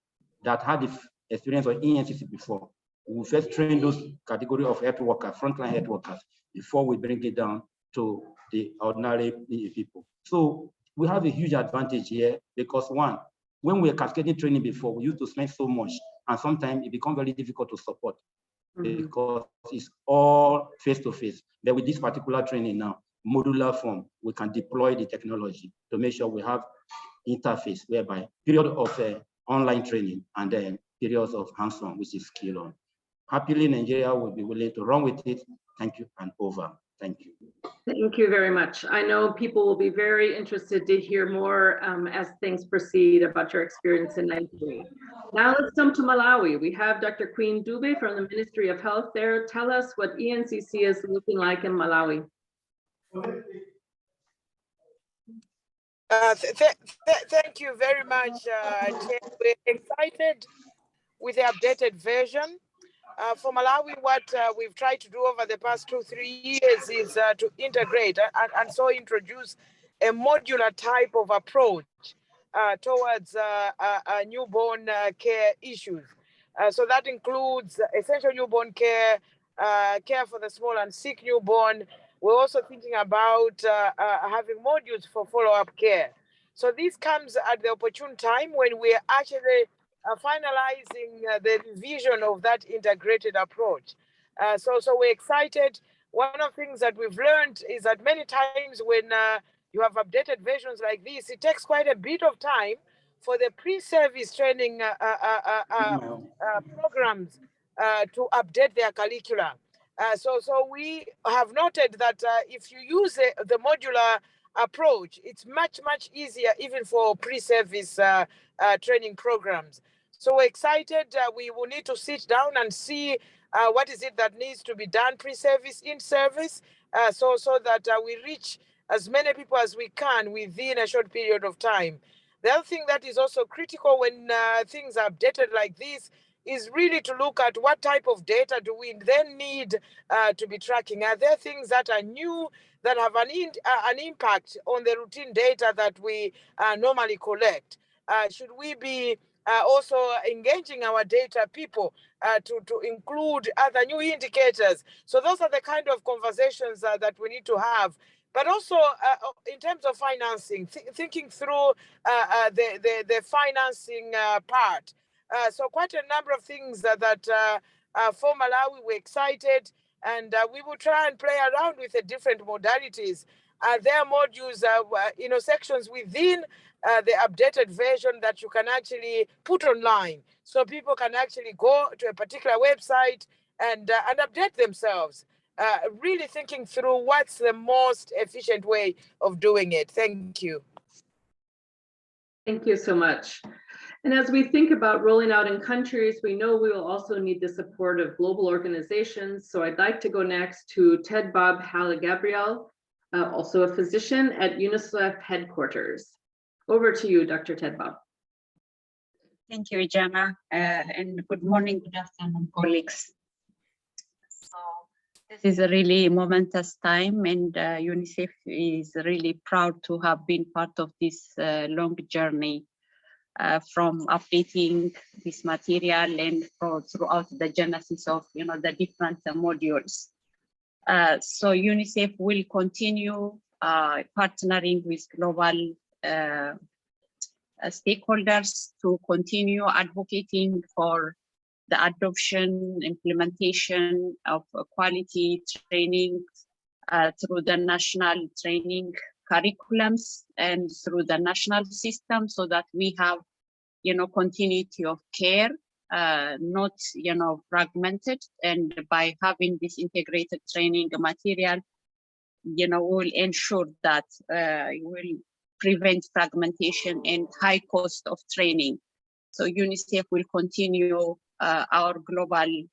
S8: that had the experience of ENCC before. We'll first train those category of health workers, frontline health workers, before we bring it down to the ordinary people. So we have a huge advantage here because, one, when we are cascading training before, we used to spend so much, and sometimes it becomes very difficult to support because it's all face-to-face. But with this particular training now, modular form, we can deploy the technology to make sure we have interface whereby period of online training and then periods of hands-on, which is skill on. Happily, Nigeria will be willing to run with it. Thank you, and over. Thank you.
S2: Thank you very much. I know people will be very interested to hear more as things proceed about your experience in Nigeria. Now let's come to Malawi. We have Dr. Queen Dube from the Ministry of Health there. Tell us what ENCC is looking like in Malawi.
S9: Thank you very much, Chair. We're excited with the updated version. For Malawi, what we've tried to do over the past 2-3 years is to integrate and so introduce a modular type of approach towards newborn care issues. So that includes essential newborn care, care for the small and sick newborn. We're also thinking about having modules for follow-up care. So this comes at the opportune time when we're actually finalizing the revision of that integrated approach. So we're excited. One of the things that we've learned is that many times when you have updated versions like this, it takes quite a bit of time for the pre-service training programs to update their curricula. So we have noted that if you use the modular approach, it's much easier even for pre-service training programs. So we're excited. We will need to sit down and see what is it that needs to be done pre-service, in service, so that we reach as many people as we can within a short period of time. The other thing that is also critical when things are updated like this is really to look at what type of data do we then need to be tracking. Are there things that are new that have an impact on the routine data that we normally collect? Should we be also engaging our data people to include other new indicators? So those are the kind of conversations that we need to have. But also in terms of financing, thinking through the financing part. So quite a number of things that for Malawi, we're excited, and we will try and play around with the different modalities. There are modules, sections within the updated version that you can actually put online. So people can actually go to a particular website and update themselves, really thinking through what's the most efficient way of doing it. Thank you.
S2: Thank you so much. And as we think about rolling out in countries, we know we will also need the support of global organizations. So I'd like to go next to Ted Bob Halle-Gabriel, also a physician at UNICEF headquarters. Over to you, Dr. Ted Bob.
S10: Thank you, Jana, and good morning, good afternoon, colleagues. So this is a really momentous time, and UNICEF is really proud to have been part of this long journey from updating this material and throughout the genesis of the different modules. So UNICEF will continue partnering with global stakeholders to continue advocating for the adoption, implementation of quality training through the national training curriculums and through the national system, so that we have, continuity of care, not, fragmented. And by having this integrated training material, will ensure that will prevent fragmentation and high cost of training. So UNICEF will continue our global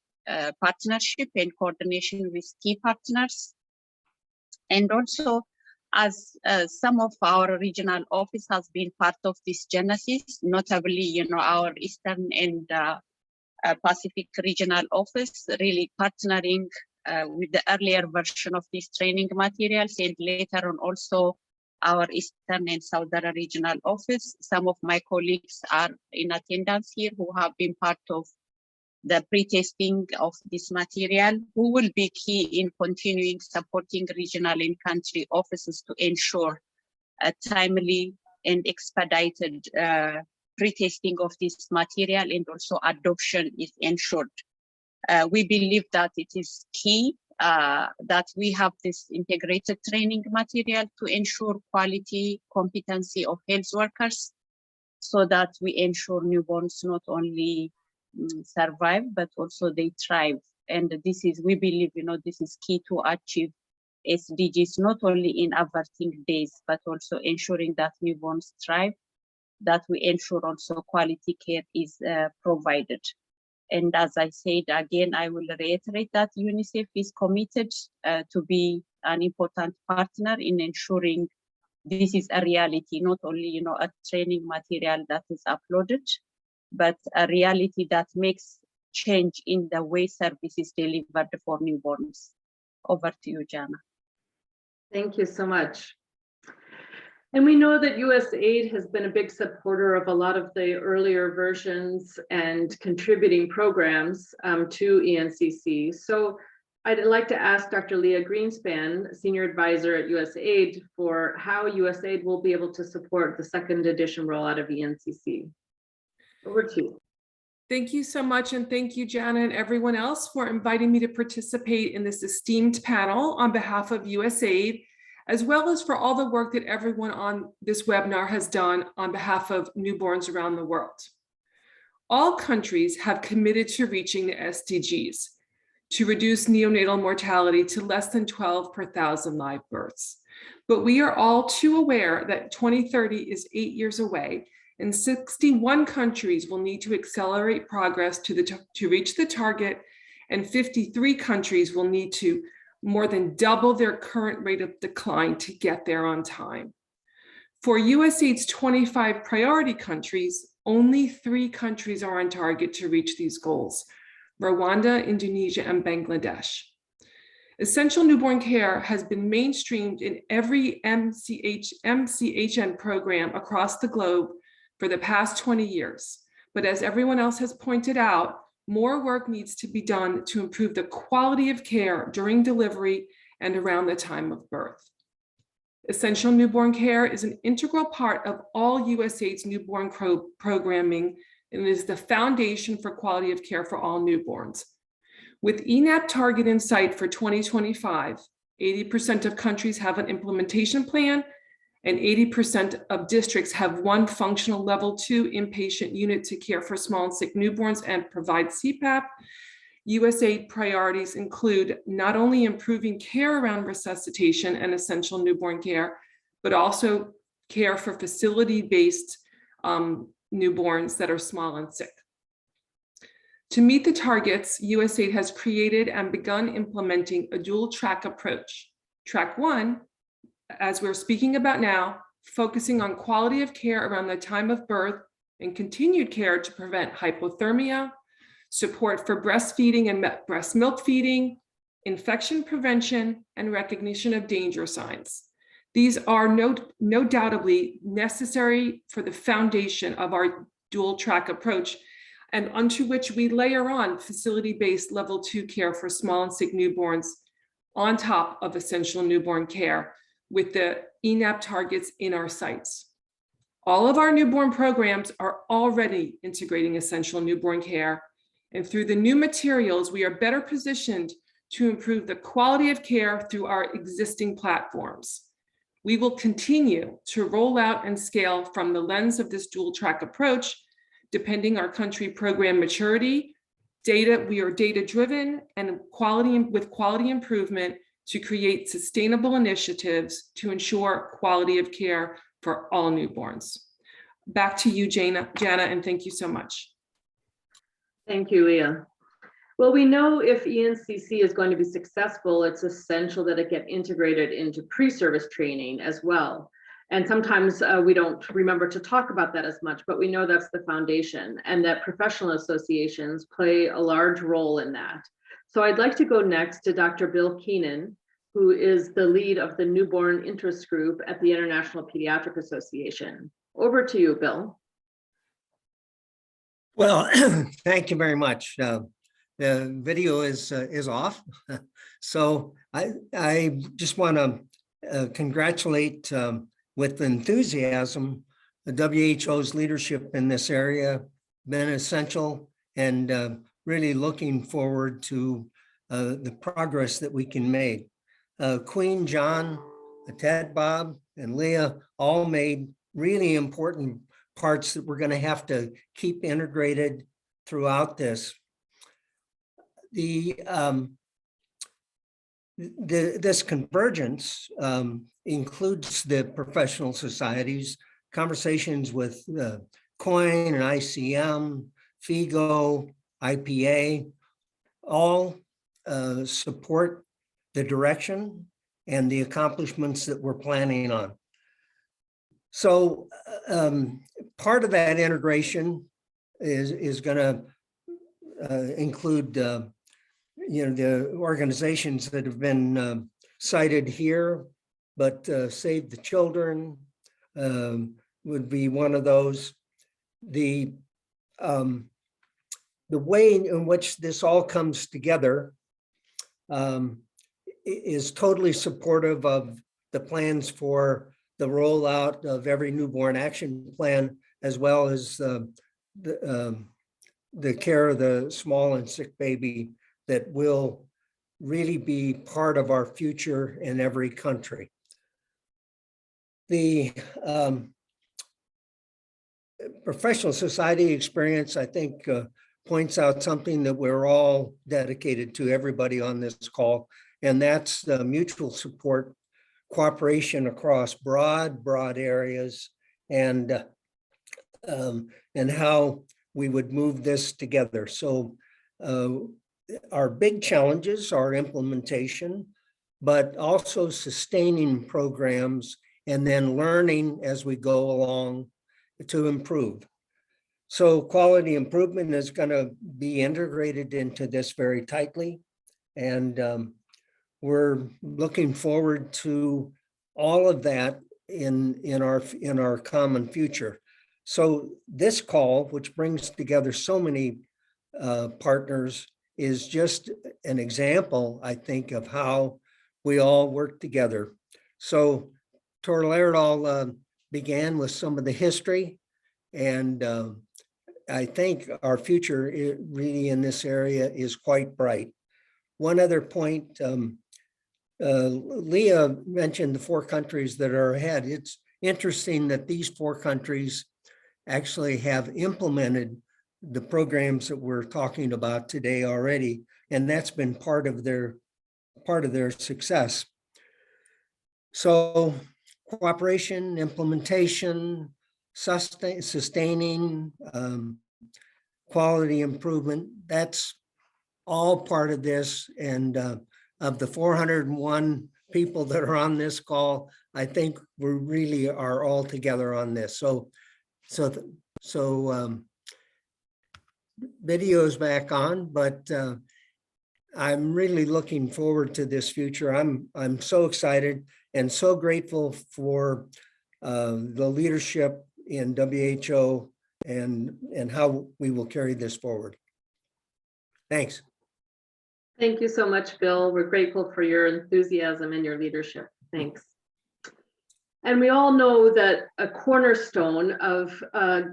S10: partnership and coordination with key partners. And also, as some of our regional office has been part of this genesis, notably, our Eastern and Pacific regional office, really partnering with the earlier version of these training materials, and later on also our Eastern and Southern regional office. Some of my colleagues are in attendance here who have been part of the pre-testing of this material, who will be key in continuing supporting regional and country offices to ensure a timely and expedited pre-testing of this material, and also adoption is ensured. We believe that it is key that we have this integrated training material to ensure quality, competency of health workers, so that we ensure newborns not only survive, but also they thrive. And this is, we believe, this is key to achieve SDGs, not only in averting days, but also ensuring that newborns thrive, that we ensure also quality care is provided. And as I said, again, I will reiterate that UNICEF is committed to be an important partner in ensuring this is a reality, not only, a training material that is uploaded, but a reality that makes change in the way service is delivered for newborns. Over to you, Jana.
S2: Thank you so much. And we know that USAID has been a big supporter of a lot of the earlier versions and contributing programs to ENCC. So I'd like to ask Dr. Leah Greenspan, Senior Advisor at USAID, for how USAID will be able to support the second edition rollout of ENCC. Over to you.
S11: Thank you so much, and thank you, Jana, and everyone else for inviting me to participate in this esteemed panel on behalf of USAID, as well as for all the work that everyone on this webinar has done on behalf of newborns around the world. All countries have committed to reaching the SDGs to reduce neonatal mortality to less than 12 per 1,000 live births. But we are all too aware that 2030 is 8 years away, and 61 countries will need to accelerate progress to reach the target, and 53 countries will need to more than double their current rate of decline to get there on time. For USAID's 25 priority countries, only 3 countries are on target to reach these goals: Rwanda, Indonesia, and Bangladesh. Essential newborn care has been mainstreamed in every MCHN program across the globe for the past 20 years. But as everyone else has pointed out, more work needs to be done to improve the quality of care during delivery and around the time of birth. Essential newborn care is an integral part of all USAID's newborn programming, and is the foundation for quality of care for all newborns. With ENAP target in sight for 2025, 80% of countries have an implementation plan, and 80% of districts have one functional level 2 inpatient unit to care for small and sick newborns and provide CPAP. USAID priorities include not only improving care around resuscitation and essential newborn care, but also care for facility-based newborns that are small and sick. To meet the targets, USAID has created and begun implementing a dual track approach. Track 1, as we're speaking about now, focusing on quality of care around the time of birth and continued care to prevent hypothermia, support for breastfeeding and breast milk feeding, infection prevention, and recognition of danger signs. These are no doubtably necessary for the foundation of our dual track approach, and onto which we layer on facility-based level 2 care for small and sick newborns on top of essential newborn care with the ENAP targets in our sites. All of our newborn programs are already integrating essential newborn care, and through the new materials, we are better positioned to improve the quality of care through our existing platforms. We will continue to roll out and scale from the lens of this dual track approach, depending our country program maturity, we are data driven and with quality improvement to create sustainable initiatives to ensure quality of care for all newborns. Back to you, Jana, and thank you so much.
S2: Thank you, Leah. Well, we know if ENCC is going to be successful, it's essential that it get integrated into pre-service training as well. And sometimes we don't remember to talk about that as much, but we know that's the foundation and that professional associations play a large role in that. So I'd like to go next to Dr. Bill Keenan, who is the lead of the Newborn Interest Group at the International Pediatric Association. Over to you, Bill.
S12: Well, thank you very much. The video is off. So I just want to congratulate with enthusiasm the WHO's leadership in this area, been essential, and really looking forward to the progress that we can make. Queen, John, Ted, Bob, and Leah all made really important parts that we're going to have to keep integrated throughout this. This convergence includes the professional societies, conversations with COIN and ICM, FIGO, IPA, all support the direction and the accomplishments that we're planning on. So part of that integration is going to include the organizations that have been cited here, but Save the Children would be one of those. The way in which this all comes together is totally supportive of the plans for the rollout of every newborn action plan, as well as the care of the small and sick baby that will really be part of our future in every country. The professional society experience, I think, points out something that we're all dedicated to, everybody on this call, and that's the mutual support, cooperation across broad areas, and how we would move this together. So our big challenges are implementation, but also sustaining programs and then learning as we go along to improve. So quality improvement is going to be integrated into this very tightly. And we're looking forward to all of that in our common future. So this call, which brings together so many partners, is just an example, I think, of how we all work together. So Torlaredal began with some of the history, and I think our future really in this area is quite bright. One other point, Leah mentioned the 4 countries that are ahead. It's interesting that these 4 countries actually have implemented the programs that we're talking about today already, and that's been part of their success. So cooperation, implementation, sustaining quality improvement, that's all part of this. And of the 401 people that are on this call, I think we really are all together on this. So video's back on, but I'm really looking forward to this future. I'm so excited and so grateful for the leadership in WHO and how we will carry this forward. Thanks.
S2: Thank you so much, Bill. We're grateful for your enthusiasm and your leadership. Thanks. And we all know that a cornerstone of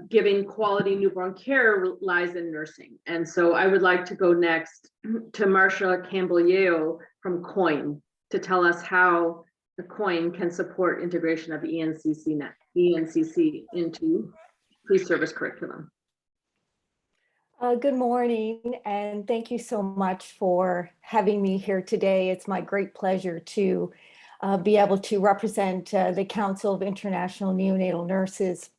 S2: giving quality newborn care lies in nursing. And so I would like to go next to Marsha Camboyeo from COIN to tell us how the COIN can support integration of ENCC into pre-service curriculum.
S13: Good morning, and thank you so much for having me here today. It's my great pleasure to be able to represent the Council of International Neonatal Nurses.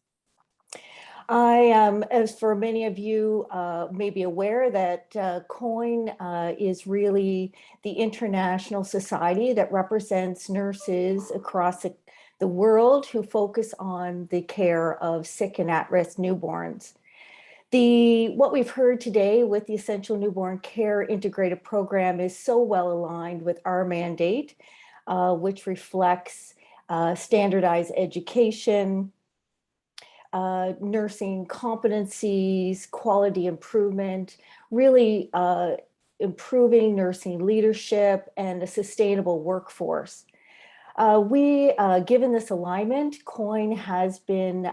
S13: I am, as for many of you may be aware, that COIN is really the international society that represents nurses across the world who focus on the care of sick and at-risk newborns. What we've heard today with the Essential Newborn Care Integrated Program is so well aligned with our mandate, which reflects standardized education, nursing competencies, quality improvement, really improving nursing leadership and a sustainable workforce. Given this alignment, COIN has been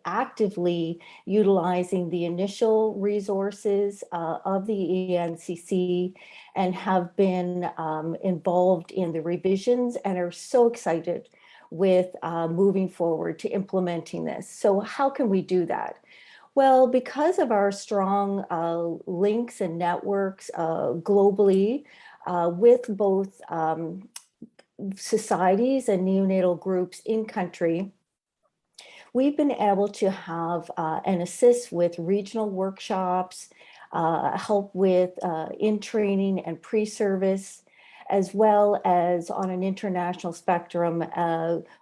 S13: actively utilizing the initial resources of the ENCC and have been involved in the revisions and are so excited with moving forward to implementing this. So how can we do that? Well, because of our strong links and networks globally with both societies and neonatal groups in country, we've been able to have and assist with regional workshops, help with in training and pre-service, as well as on an international spectrum,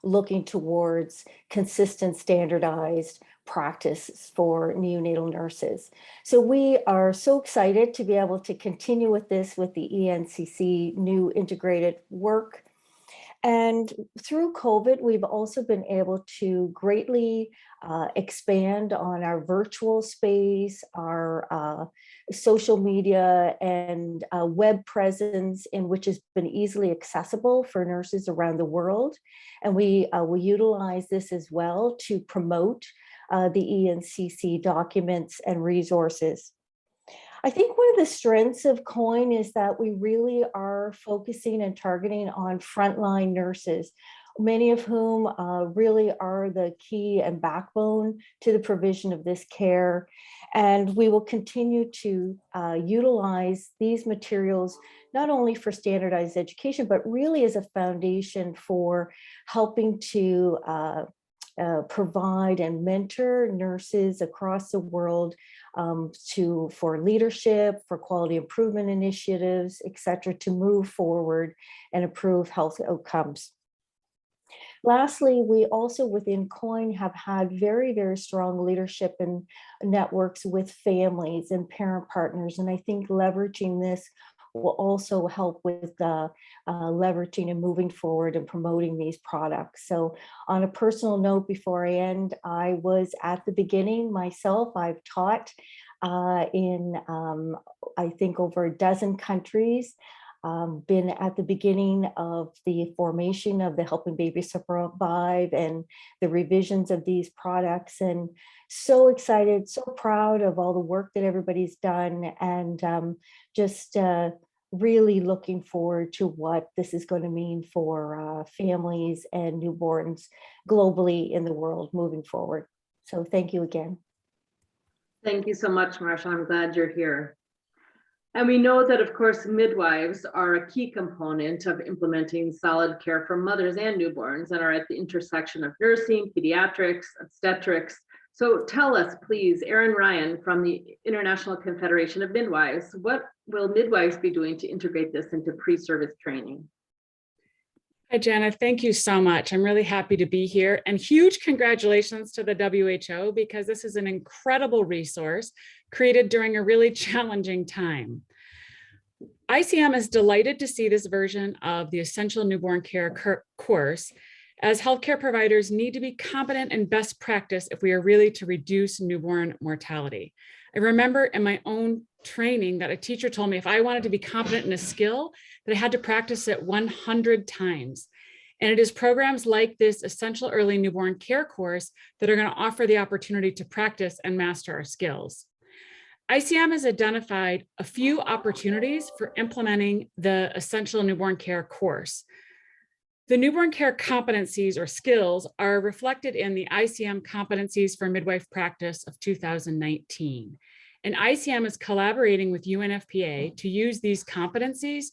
S13: looking towards consistent standardized practice for neonatal nurses. So we are so excited to be able to continue with this with the ENCC new integrated work. And through COVID, we've also been able to greatly expand on our virtual space, our social media and web presence, in which has been easily accessible for nurses around the world. And we utilize this as well to promote the ENCC documents and resources. I think one of the strengths of COIN is that we really are focusing and targeting on frontline nurses, many of whom really are the key and backbone to the provision of this care. And we will continue to utilize these materials, not only for standardized education, but really as a foundation for helping to provide and mentor nurses across the world for leadership, for quality improvement initiatives, et cetera, to move forward and improve health outcomes. Lastly, we also within COIN have had very, very strong leadership and networks with families and parent partners. And I think leveraging this will also help with leveraging and moving forward and promoting these products. So on a personal note, before I end, I was at the beginning myself. I've taught in, I think, over a dozen countries, been at the beginning of the formation of the Helping Babies Survive and the revisions of these products, and so excited, so proud of all the work that everybody's done, and just really looking forward to what this is going to mean for families and newborns globally in the world moving forward. So thank you again.
S2: Thank you so much, Marsha. I'm glad you're here. And we know that, of course, midwives are a key component of implementing solid care for mothers and newborns and are at the intersection of nursing, pediatrics, obstetrics, So tell us, please, Erin Ryan from the International Confederation of Midwives, what will midwives be doing to integrate this into pre-service training?
S14: Hi, Jana, thank you so much. I'm really happy to be here, and huge congratulations to the WHO, because this is an incredible resource created during a really challenging time. ICM is delighted to see this version of the Essential Newborn Care course, as healthcare providers need to be competent in best practice if we are really to reduce newborn mortality. I remember in my own training that a teacher told me if I wanted to be competent in a skill, that I had to practice it 100 times. And it is programs like this Essential Early Newborn Care course that are going to offer the opportunity to practice and master our skills. ICM has identified a few opportunities for implementing the Essential Newborn Care course. The newborn care competencies or skills are reflected in the ICM Competencies for Midwife Practice of 2019. And ICM is collaborating with UNFPA to use these competencies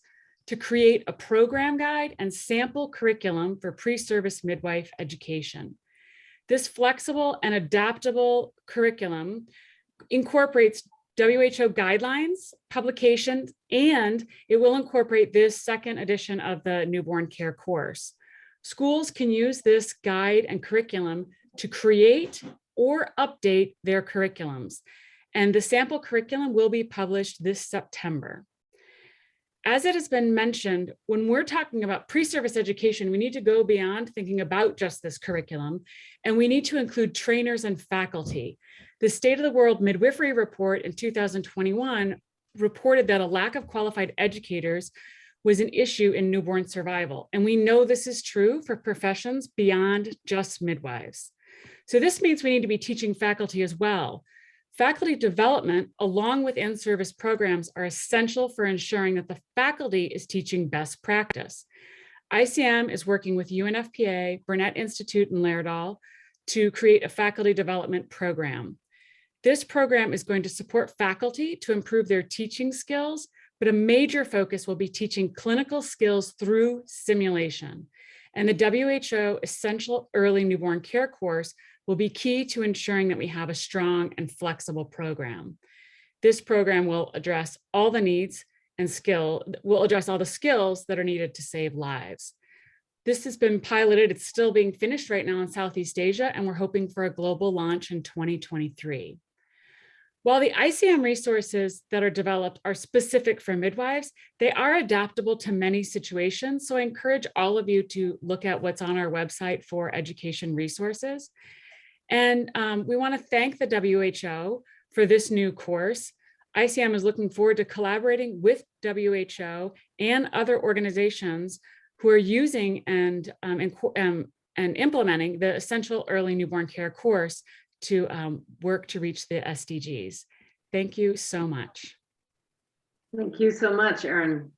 S14: to create a program guide and sample curriculum for pre-service midwife education. This flexible and adaptable curriculum incorporates WHO guidelines, publications, and it will incorporate this second edition of the newborn care course. Schools can use this guide and curriculum to create or update their curriculums. And the sample curriculum will be published this September. As it has been mentioned, when we're talking about pre-service education, we need to go beyond thinking about just this curriculum, and we need to include trainers and faculty. The State of the World Midwifery Report in 2021 reported that a lack of qualified educators was an issue in newborn survival. And we know this is true for professions beyond just midwives. So this means we need to be teaching faculty as well. Faculty development, along with in-service programs, are essential for ensuring that the faculty is teaching best practice. ICM is working with UNFPA, Burnett Institute, and Laerdal to create a faculty development program. This program is going to support faculty to improve their teaching skills, but a major focus will be teaching clinical skills through simulation. And the WHO Essential Early Newborn Care course will be key to ensuring that we have a strong and flexible program. This program will address all the needs and will address all the skills that are needed to save lives. This has been piloted, it's still being finished right now in Southeast Asia, and we're hoping for a global launch in 2023. While the ICM resources that are developed are specific for midwives, they are adaptable to many situations. So I encourage all of you to look at what's on our website for education resources. And we want to thank the WHO for this new course. ICM is looking forward to collaborating with WHO and other organizations who are using and implementing the Essential Early Newborn Care course to work to reach the SDGs. Thank you so much.
S2: Thank you so much, Erin.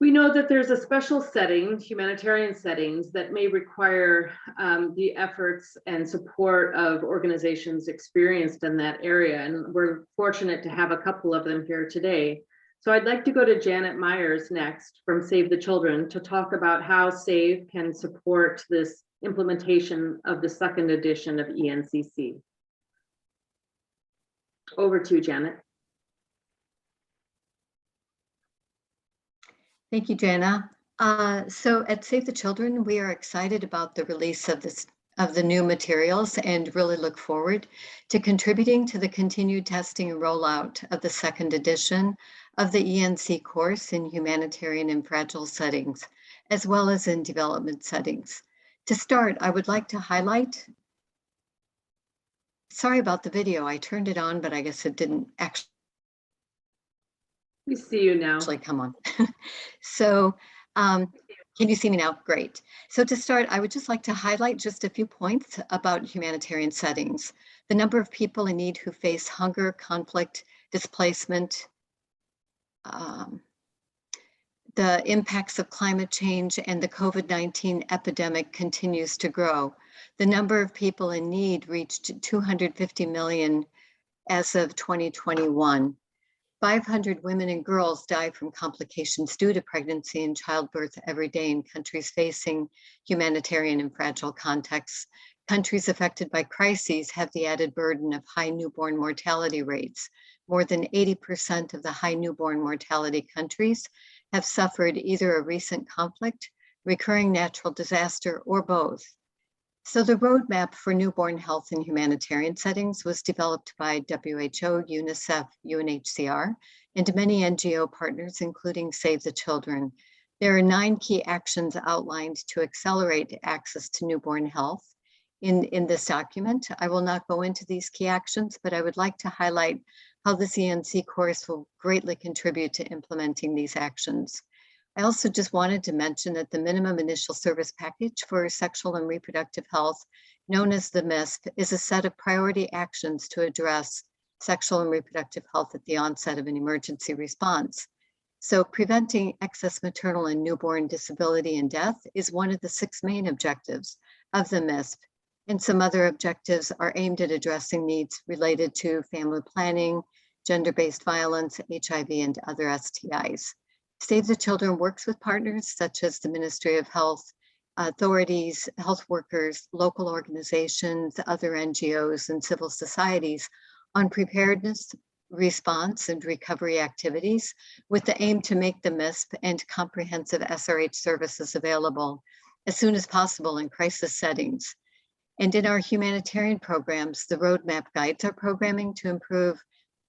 S2: We know that there's a special setting, humanitarian settings, that may require the efforts and support of organizations experienced in that area. And we're fortunate to have a couple of them here today. So I'd like to go to Janet Myers next from Save the Children to talk about how SAVE can support this implementation of the second edition of ENCC. Over to you, Janet.
S13: Thank you, Jana. So at Save the Children, we are excited about the release of the new materials and really look forward to contributing to the continued testing and rollout of the second edition of the ENC course in humanitarian and fragile settings, as well as in development settings. To start, I would like to highlight, sorry about the video, I turned it on, but I guess it didn't actually.
S2: We see you now.
S13: Actually, come on. So can you see me now? Great. So to start, I would just like to highlight just a few points about humanitarian settings. The number of people in need who face hunger, conflict, displacement, the impacts of climate change and the COVID-19 epidemic continues to grow. The number of people in need reached 250 million as of 2021. 500 women and girls die from complications due to pregnancy and childbirth every day in countries facing humanitarian and fragile contexts.
S15: Countries affected by crises have the added burden of high newborn mortality rates. More than 80% of the high newborn mortality countries have suffered either a recent conflict, recurring natural disaster, or both. So the roadmap for newborn health in humanitarian settings was developed by WHO, UNICEF, UNHCR, and many NGO partners, including Save the Children. There are 9 key actions outlined to accelerate access to newborn health in this document. I will not go into these key actions, but I would like to highlight how this ENC course will greatly contribute to implementing these actions. I also just wanted to mention that the minimum initial service package for sexual and reproductive health, known as the MISP, is a set of priority actions to address sexual and reproductive health at the onset of an emergency response. So preventing excess maternal and newborn disability and death is one of the 6 main objectives of the MISP. And some other objectives are aimed at addressing needs related to family planning, gender-based violence, HIV, and other STIs. Save the Children works with partners such as the Ministry of Health, authorities, health workers, local organizations, other NGOs, and civil societies on preparedness, response, and recovery activities with the aim to make the MISP and comprehensive SRH services available as soon as possible in crisis settings. And in our humanitarian programs, the roadmap guides our programming to improve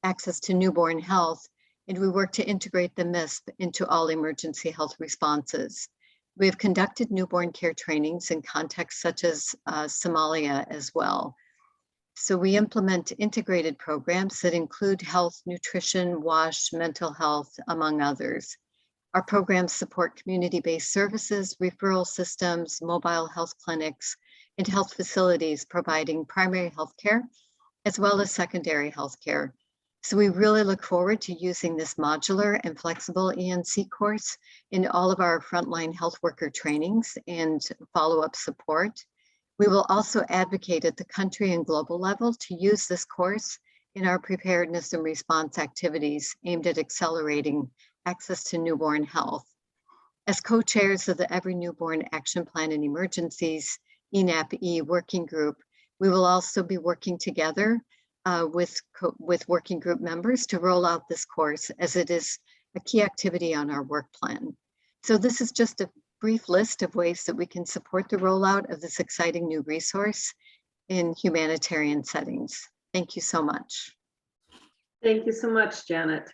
S15: access to newborn health, and we work to integrate the MISP into all emergency health responses. We have conducted newborn care trainings in contexts such as Somalia as well. So we implement integrated programs that include health, nutrition, WASH, mental health, among others. Our programs support community-based services, referral systems, mobile health clinics, and health facilities providing primary health care, as well as secondary health care. So we really look forward to using this modular and flexible ENC course in all of our frontline health worker trainings and follow-up support. We will also advocate at the country and global level to use this course in our preparedness and response activities aimed at accelerating access to newborn health. As co-chairs of the Every Newborn Action Plan in Emergencies ENAP-E working group, we will also be working together with working group members to roll out this course, as it is a key activity on our work plan. So this is just a brief list of ways that we can support the rollout of this exciting new resource in humanitarian settings. Thank you so much.
S2: Thank you so much, Janet.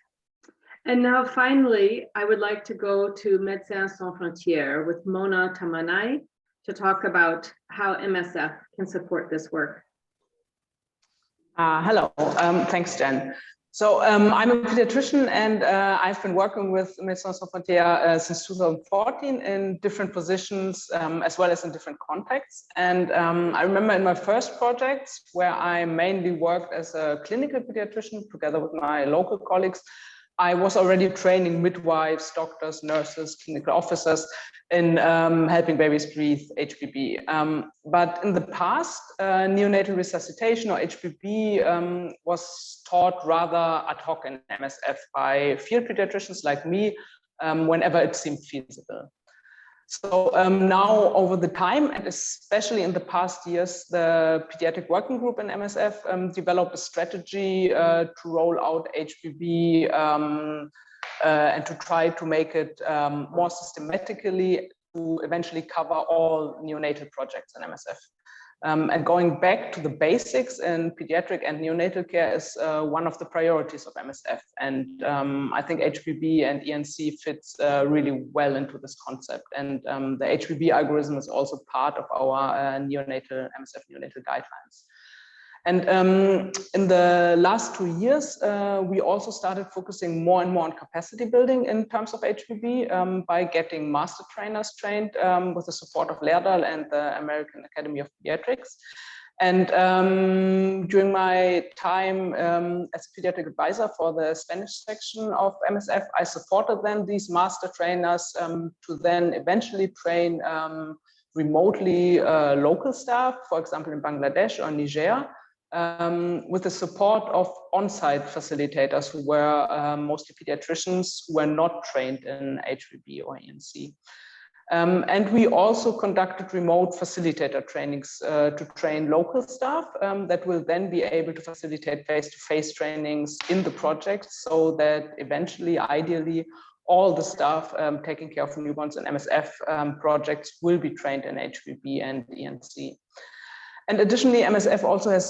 S2: And now finally, I would like to go to Médecins Sans Frontières with Mona Tamanai to talk about how MSF can support this work.
S16: Hello, thanks, Jen. So I'm a pediatrician, and I've been working with Médecins Sans Frontières since 2014 in different positions, as well as in different contexts. And I remember in my first projects, where I mainly worked as a clinical pediatrician together with my local colleagues, I was already training midwives, doctors, nurses, clinical officers in helping babies breathe HPB. But in the past, neonatal resuscitation or HPB was taught rather ad hoc in MSF by field pediatricians like me, whenever it seemed feasible. So now over the time, and especially in the past years, the pediatric working group in MSF developed a strategy to roll out HPB and to try to make it more systematically to eventually cover all neonatal projects in MSF. And going back to the basics in pediatric and neonatal care is one of the priorities of MSF. And I think HPB and ENC fits really well into this concept. And the HPB algorithm is also part of our neonatal MSF neonatal guidelines. And in the last 2 years, we also started focusing more and more on capacity building in terms of HPB by getting master trainers trained with the support of Lerdal and the American Academy of Pediatrics. And during my time as a pediatric advisor for the Spanish section of MSF, I supported then these master trainers to then eventually train remotely local staff, for example, in Bangladesh or Niger, with the support of on-site facilitators who were mostly pediatricians who were not trained in HPB or ENC. And we also conducted remote facilitator trainings to train local staff that will then be able to facilitate face-to-face trainings in the project, so that eventually, ideally, all the staff taking care of newborns and MSF projects will be trained in HPB and ENC. And additionally, MSF also has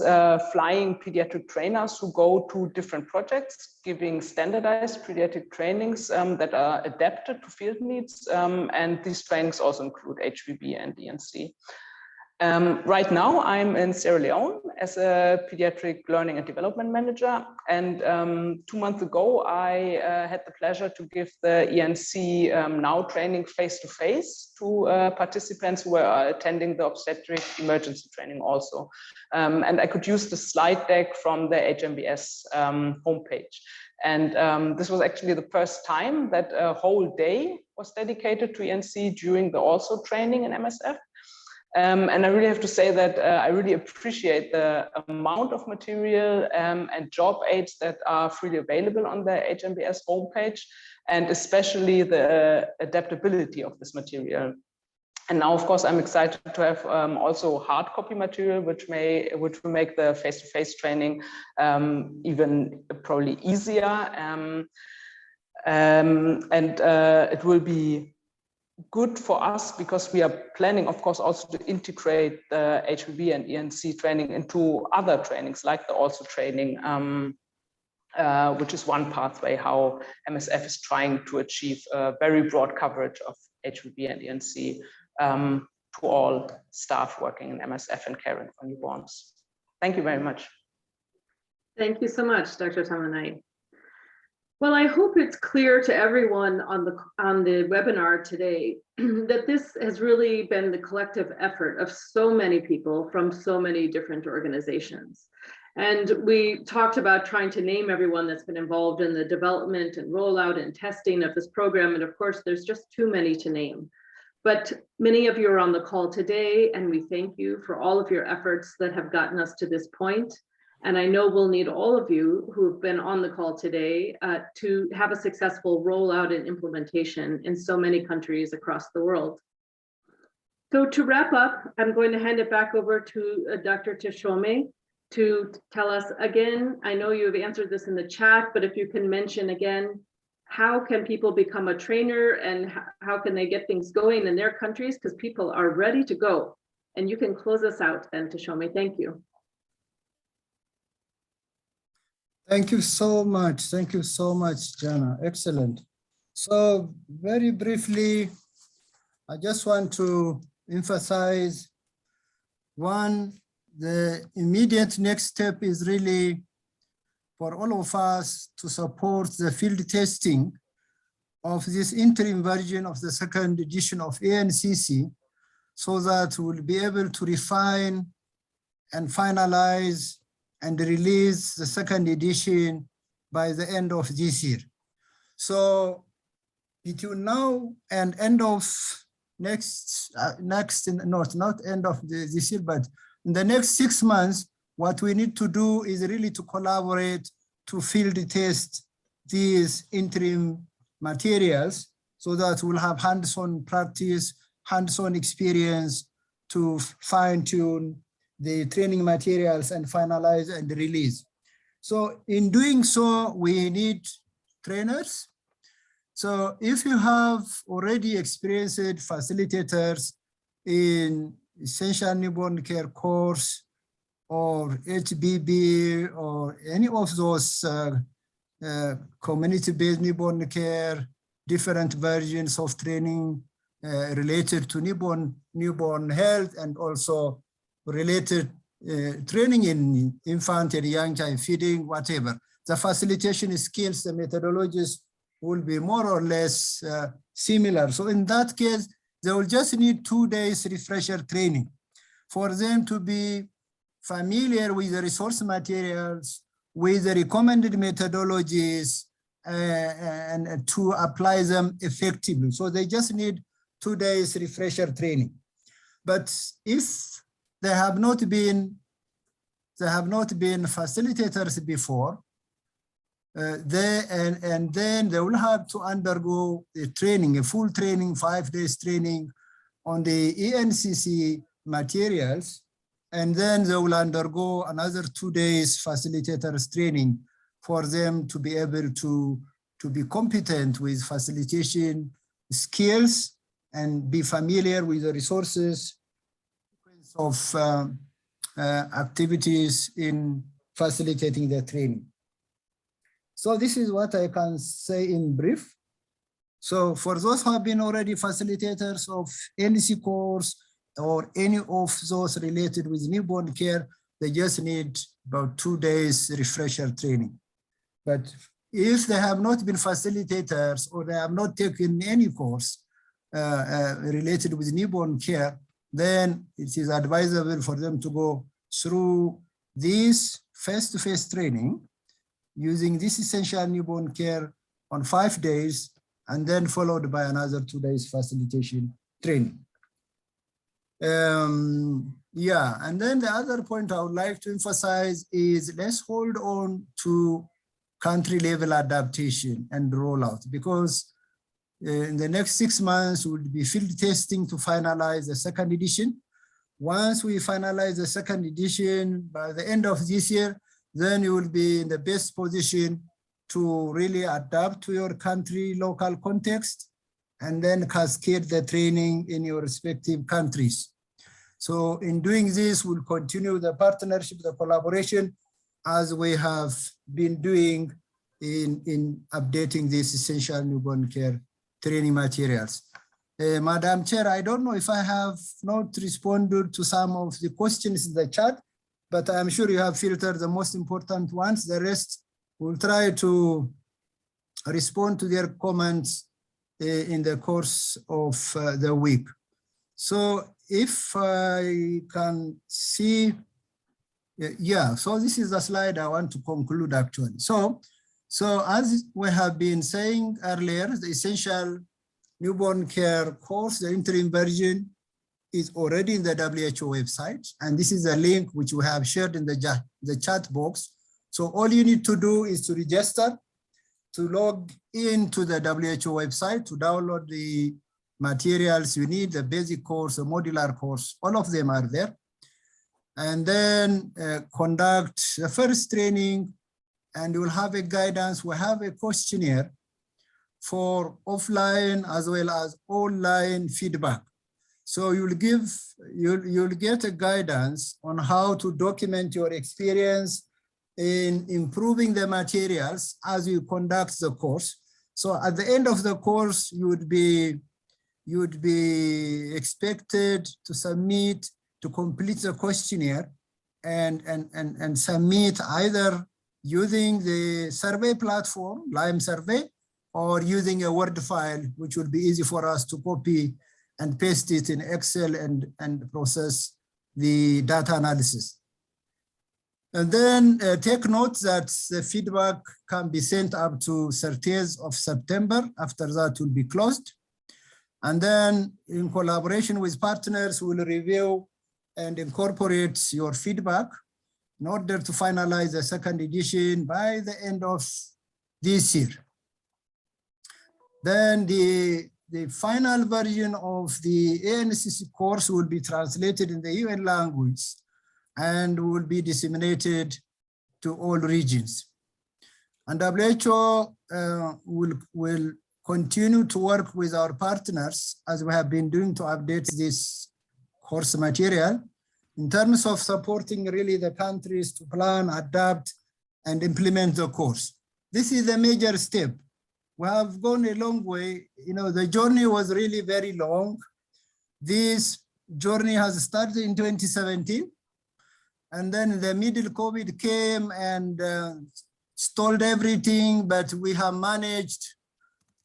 S16: flying pediatric trainers who go to different projects, giving standardized pediatric trainings that are adapted to field needs. And these trainings also include HPB and ENC. Right now, I'm in Sierra Leone as a pediatric learning and development manager. And 2 months ago, I had the pleasure to give the ENC Now training face-to-face to participants who were attending the obstetric emergency training also. And I could use the slide deck from the HMBS homepage. And this was actually the first time that a whole day was dedicated to ENC during the also training in MSF. And I really have to say that I really appreciate the amount of material and job aids that are freely available on the HMBS homepage, and especially the adaptability of this material. And now, of course, I'm excited to have also hard copy material, which will make the face-to-face training even probably easier. It will be good for us because we are planning, of course, also to integrate the HPB and ENC training into other trainings, like the also training, which is one pathway how MSF is trying to achieve a very broad coverage of HPB and ENC to all staff working in MSF and caring for newborns. Thank you very much.
S2: Thank you so much, Dr. Tamanai. Well, I hope it's clear to everyone on the webinar today that this has really been the collective effort of so many people from so many different organizations. And we talked about trying to name everyone that's been involved in the development and rollout and testing of this program. And of course, there's just too many to name. But many of you are on the call today, and we thank you for all of your efforts that have gotten us to this point. And I know we'll need all of you who have been on the call today to have a successful rollout and implementation in so many countries across the world. So to wrap up, I'm going to hand it back over to Dr. Teshome to tell us again, I know you have answered this in the chat, but if you can mention again, how can people become a trainer and how can they get things going in their countries? Because people are ready to go. And you can close us out then, Teshome. Thank you.
S4: Thank you so much. Thank you so much, Jana. Excellent. So very briefly, I just want to emphasize, one, the immediate next step is really for all of us to support the field testing of this interim version of the second edition of ENCC, so that we'll be able to refine and finalize and release the second edition by the end of this year. So between now and end of not end of this year, but in the next 6 months, what we need to do is really to collaborate to field test these interim materials so that we'll have hands-on practice, hands-on experience to fine-tune the training materials and finalize and release. So in doing so, we need trainers. So if you have already experienced facilitators in essential newborn care course or HBB or any of those community-based newborn care, different versions of training related to newborn health and also related training in infant and young child feeding, whatever. The facilitation skills, the methodologies will be more or less similar. So in that case, they will just need 2 days refresher training for them to be familiar with the resource materials, with the recommended methodologies, and to apply them effectively. So they just need 2 days refresher training. But if they have not been facilitators before, and then they will have to undergo a training, a full training, 5 days training on the ENCC materials. And then they will undergo another 2 days facilitators training for them to be able to be competent with facilitation skills and be familiar with the resources of activities in facilitating the training. So this is what I can say in brief. So for those who have been already facilitators of NC course or any of those related with newborn care, they just need about 2 days refresher training. But if they have not been facilitators or they have not taken any course related with newborn care, then it is advisable for them to go through this face-to-face training using this essential newborn care on 5 days, and then followed by another 2 days facilitation training. Yeah, and then the other point I would like to emphasize is let's hold on to country level adaptation and rollout, because in the next 6 months we'll be field testing to finalize the second edition. Once we finalize the second edition by the end of this year, then you will be in the best position to really adapt to your country local context and then cascade the training in your respective countries. So in doing this, we'll continue the partnership, the collaboration, as we have been doing in updating these essential newborn care training materials. Madam Chair, I don't know if I have not responded to some of the questions in the chat, but I'm sure you have filtered the most important ones. The rest we'll try to respond to their comments in the course of the week. So if I can see, yeah, so this is the slide I want to conclude actually. So as we have been saying earlier, the essential newborn care course, the interim version, is already in the WHO website. And this is a link which we have shared in the chat box. So all you need to do is to register, to log into the WHO website, to download the materials you need, the basic course, the modular course, all of them are there. And then conduct the first training, and you'll have a guidance. We have a questionnaire for offline as well as online feedback. So you'll get a guidance on how to document your experience in improving the materials as you conduct the course. So at the end of the course, you would be expected to submit, to complete the questionnaire and submit either using the survey platform, Lime Survey, or using a Word file, which will be easy for us to copy and paste it in Excel and process the data analysis. And then take note that the feedback can be sent up to 30th of September. After that, will be closed. And then in collaboration with partners, we'll review and incorporate your feedback in order to finalize the second edition by the end of this year. Then the final version of the ENCC course will be translated in the UN language and will be disseminated to all regions. And WHO will continue to work with our partners, as we have been doing, to update this course material in terms of supporting really the countries to plan, adapt, and implement the course. This is a major step. We have gone a long way. You know, the journey was really very long. This journey has started in 2017. And then in the middle, COVID came and stalled everything, but we have managed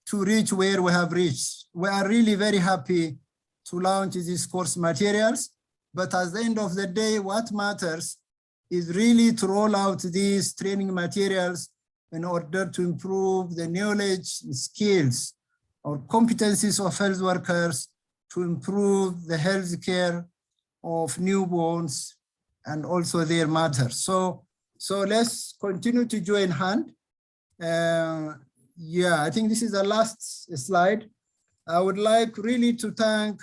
S4: to reach where we have reached. We are really very happy to launch these course materials. But at the end of the day, what matters is really to roll out these training materials in order to improve the knowledge and skills or competencies of health workers, to improve the health care of newborns and also their mothers. So let's continue to join hand Yeah, I think this is the last slide. I would like really to thank,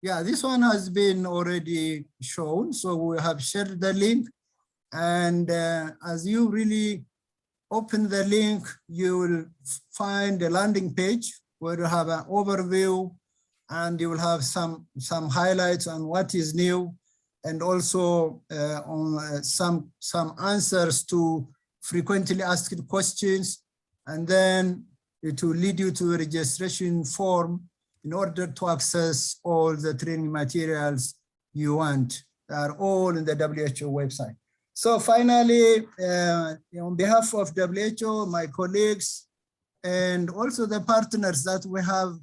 S4: yeah, this one has been already shown. So we have shared the link, and as you really open the link, you will find a landing page where you have an overview, and you will have some highlights on what is new, and also on some answers to frequently asked questions, and then it will lead you to a registration form in order to access all the training materials you want. They are all in the WHO website. So finally, on behalf of WHO, my colleagues, and also the partners that we have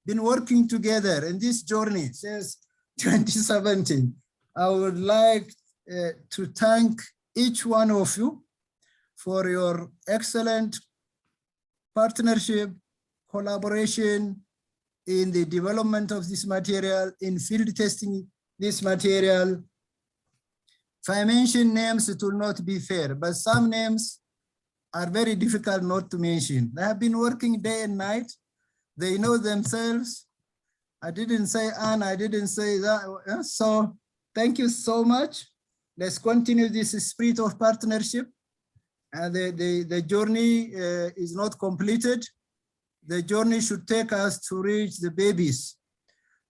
S4: been working together in this journey since 2017, I would like to thank each one of you for your excellent partnership, collaboration in the development of this material, in field testing this material. If I mention names, it will not be fair, but some names are very difficult not to mention. They have been working day and night. They know themselves. I didn't say Anne, I didn't say that. So thank you so much. Let's continue this spirit of partnership. And the journey is not completed. The journey should take us to reach the babies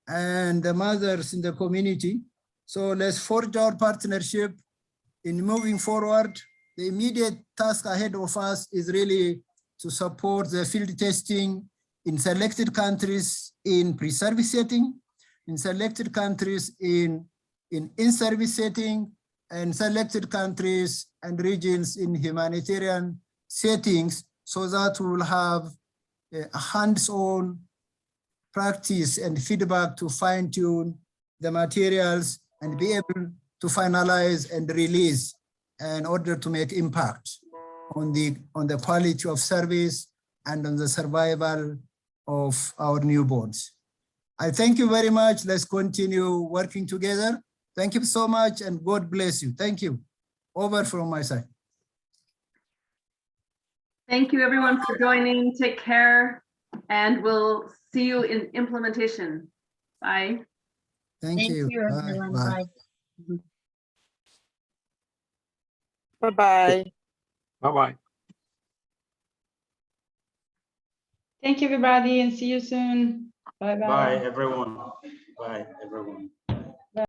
S4: and the mothers in the community. So let's forge our partnership in moving forward. The immediate task ahead of us is really to support the field testing in selected countries in pre-service setting, in selected countries in in-service setting, and selected countries and regions in humanitarian settings, so that we will have a hands-on practice and feedback to fine-tune the materials and be able to finalize and release in order to make impact on the quality of service and on the survival of our newborns. I thank you very much. Let's continue working together. Thank you so much, and God bless you. Thank you. Over from my side.
S2: Thank you everyone for joining. Take care, and we'll see you in implementation. Bye.
S4: Thank you.
S10: Everyone.
S4: Bye.
S9: Bye-bye.
S5: Bye-bye.
S7: Thank you, everybody, and see you soon. Bye-bye.
S8: Bye, everyone. Bye, everyone.